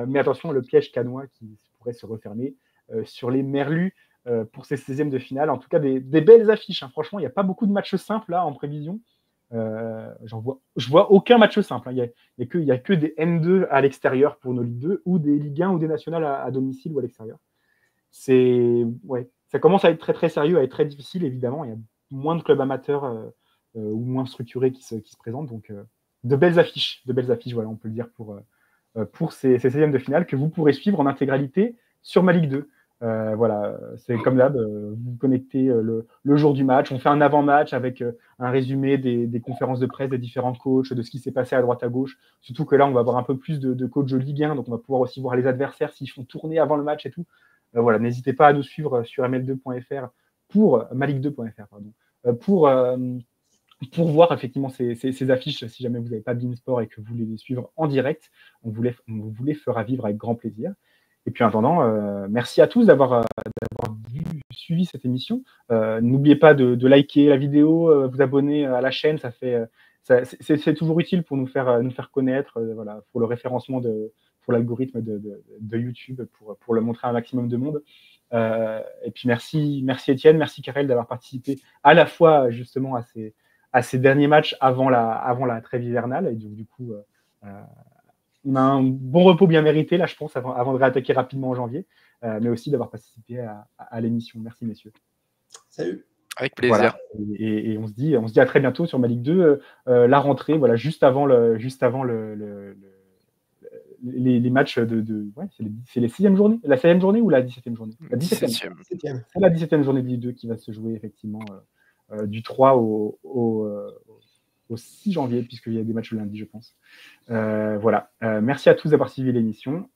Mais attention, le piège cannois qui pourrait se refermer sur les Merlus pour ces 16e de finale. En tout cas, des belles affiches. Hein. Franchement, il n'y a pas beaucoup de matchs simples là en prévision. Je vois aucun match simple. Hein. Il y a que des N2 à l'extérieur pour nos Ligue 2 ou des Ligue 1 ou des nationales à domicile ou à l'extérieur. Ça commence à être très très sérieux, à être très difficile évidemment. Il y a moins de clubs amateurs ou moins structurés qui se présentent. Donc de belles affiches, voilà, on peut le dire pour ces 16e de finale que vous pourrez suivre en intégralité sur ma Ligue 2. Voilà, c'est comme d'hab, vous vous connectez le jour du match, on fait un avant-match avec un résumé des conférences de presse des différents coachs, de ce qui s'est passé à droite à gauche, surtout que là on va avoir un peu plus de coachs de Ligue 1, donc on va pouvoir aussi voir les adversaires s'ils font tourner avant le match et tout. Voilà, n'hésitez pas à nous suivre sur ml2.fr pour maligue2.fr pour voir effectivement ces affiches, si jamais vous n'avez pas Beansport et que vous voulez les suivre en direct, on vous les fera vivre avec grand plaisir. Et puis en attendant, merci à tous d'avoir suivi cette émission. N'oubliez pas de liker la vidéo, vous abonner à la chaîne, c'est toujours utile pour nous faire connaître, voilà, pour le référencement pour l'algorithme de YouTube, pour le montrer à un maximum de monde. Et puis merci Étienne, merci Karel d'avoir participé à la fois justement à ces derniers matchs avant la trêve hivernale, et du coup on a un bon repos bien mérité, là, je pense, avant de réattaquer rapidement en janvier, mais aussi d'avoir participé à l'émission. Merci, messieurs. Salut. Avec plaisir. Voilà. Et on se dit à très bientôt sur Malick 2, la rentrée, voilà, juste avant les matchs ouais, c'est les 6e journées, la 16e journée ou la 17e journée? La 17e. C'est la 17e journée de Ligue 2 qui va se jouer effectivement du 3 au 6 janvier, puisqu'il y a des matchs le lundi, je pense. Voilà. Merci à tous d'avoir suivi l'émission.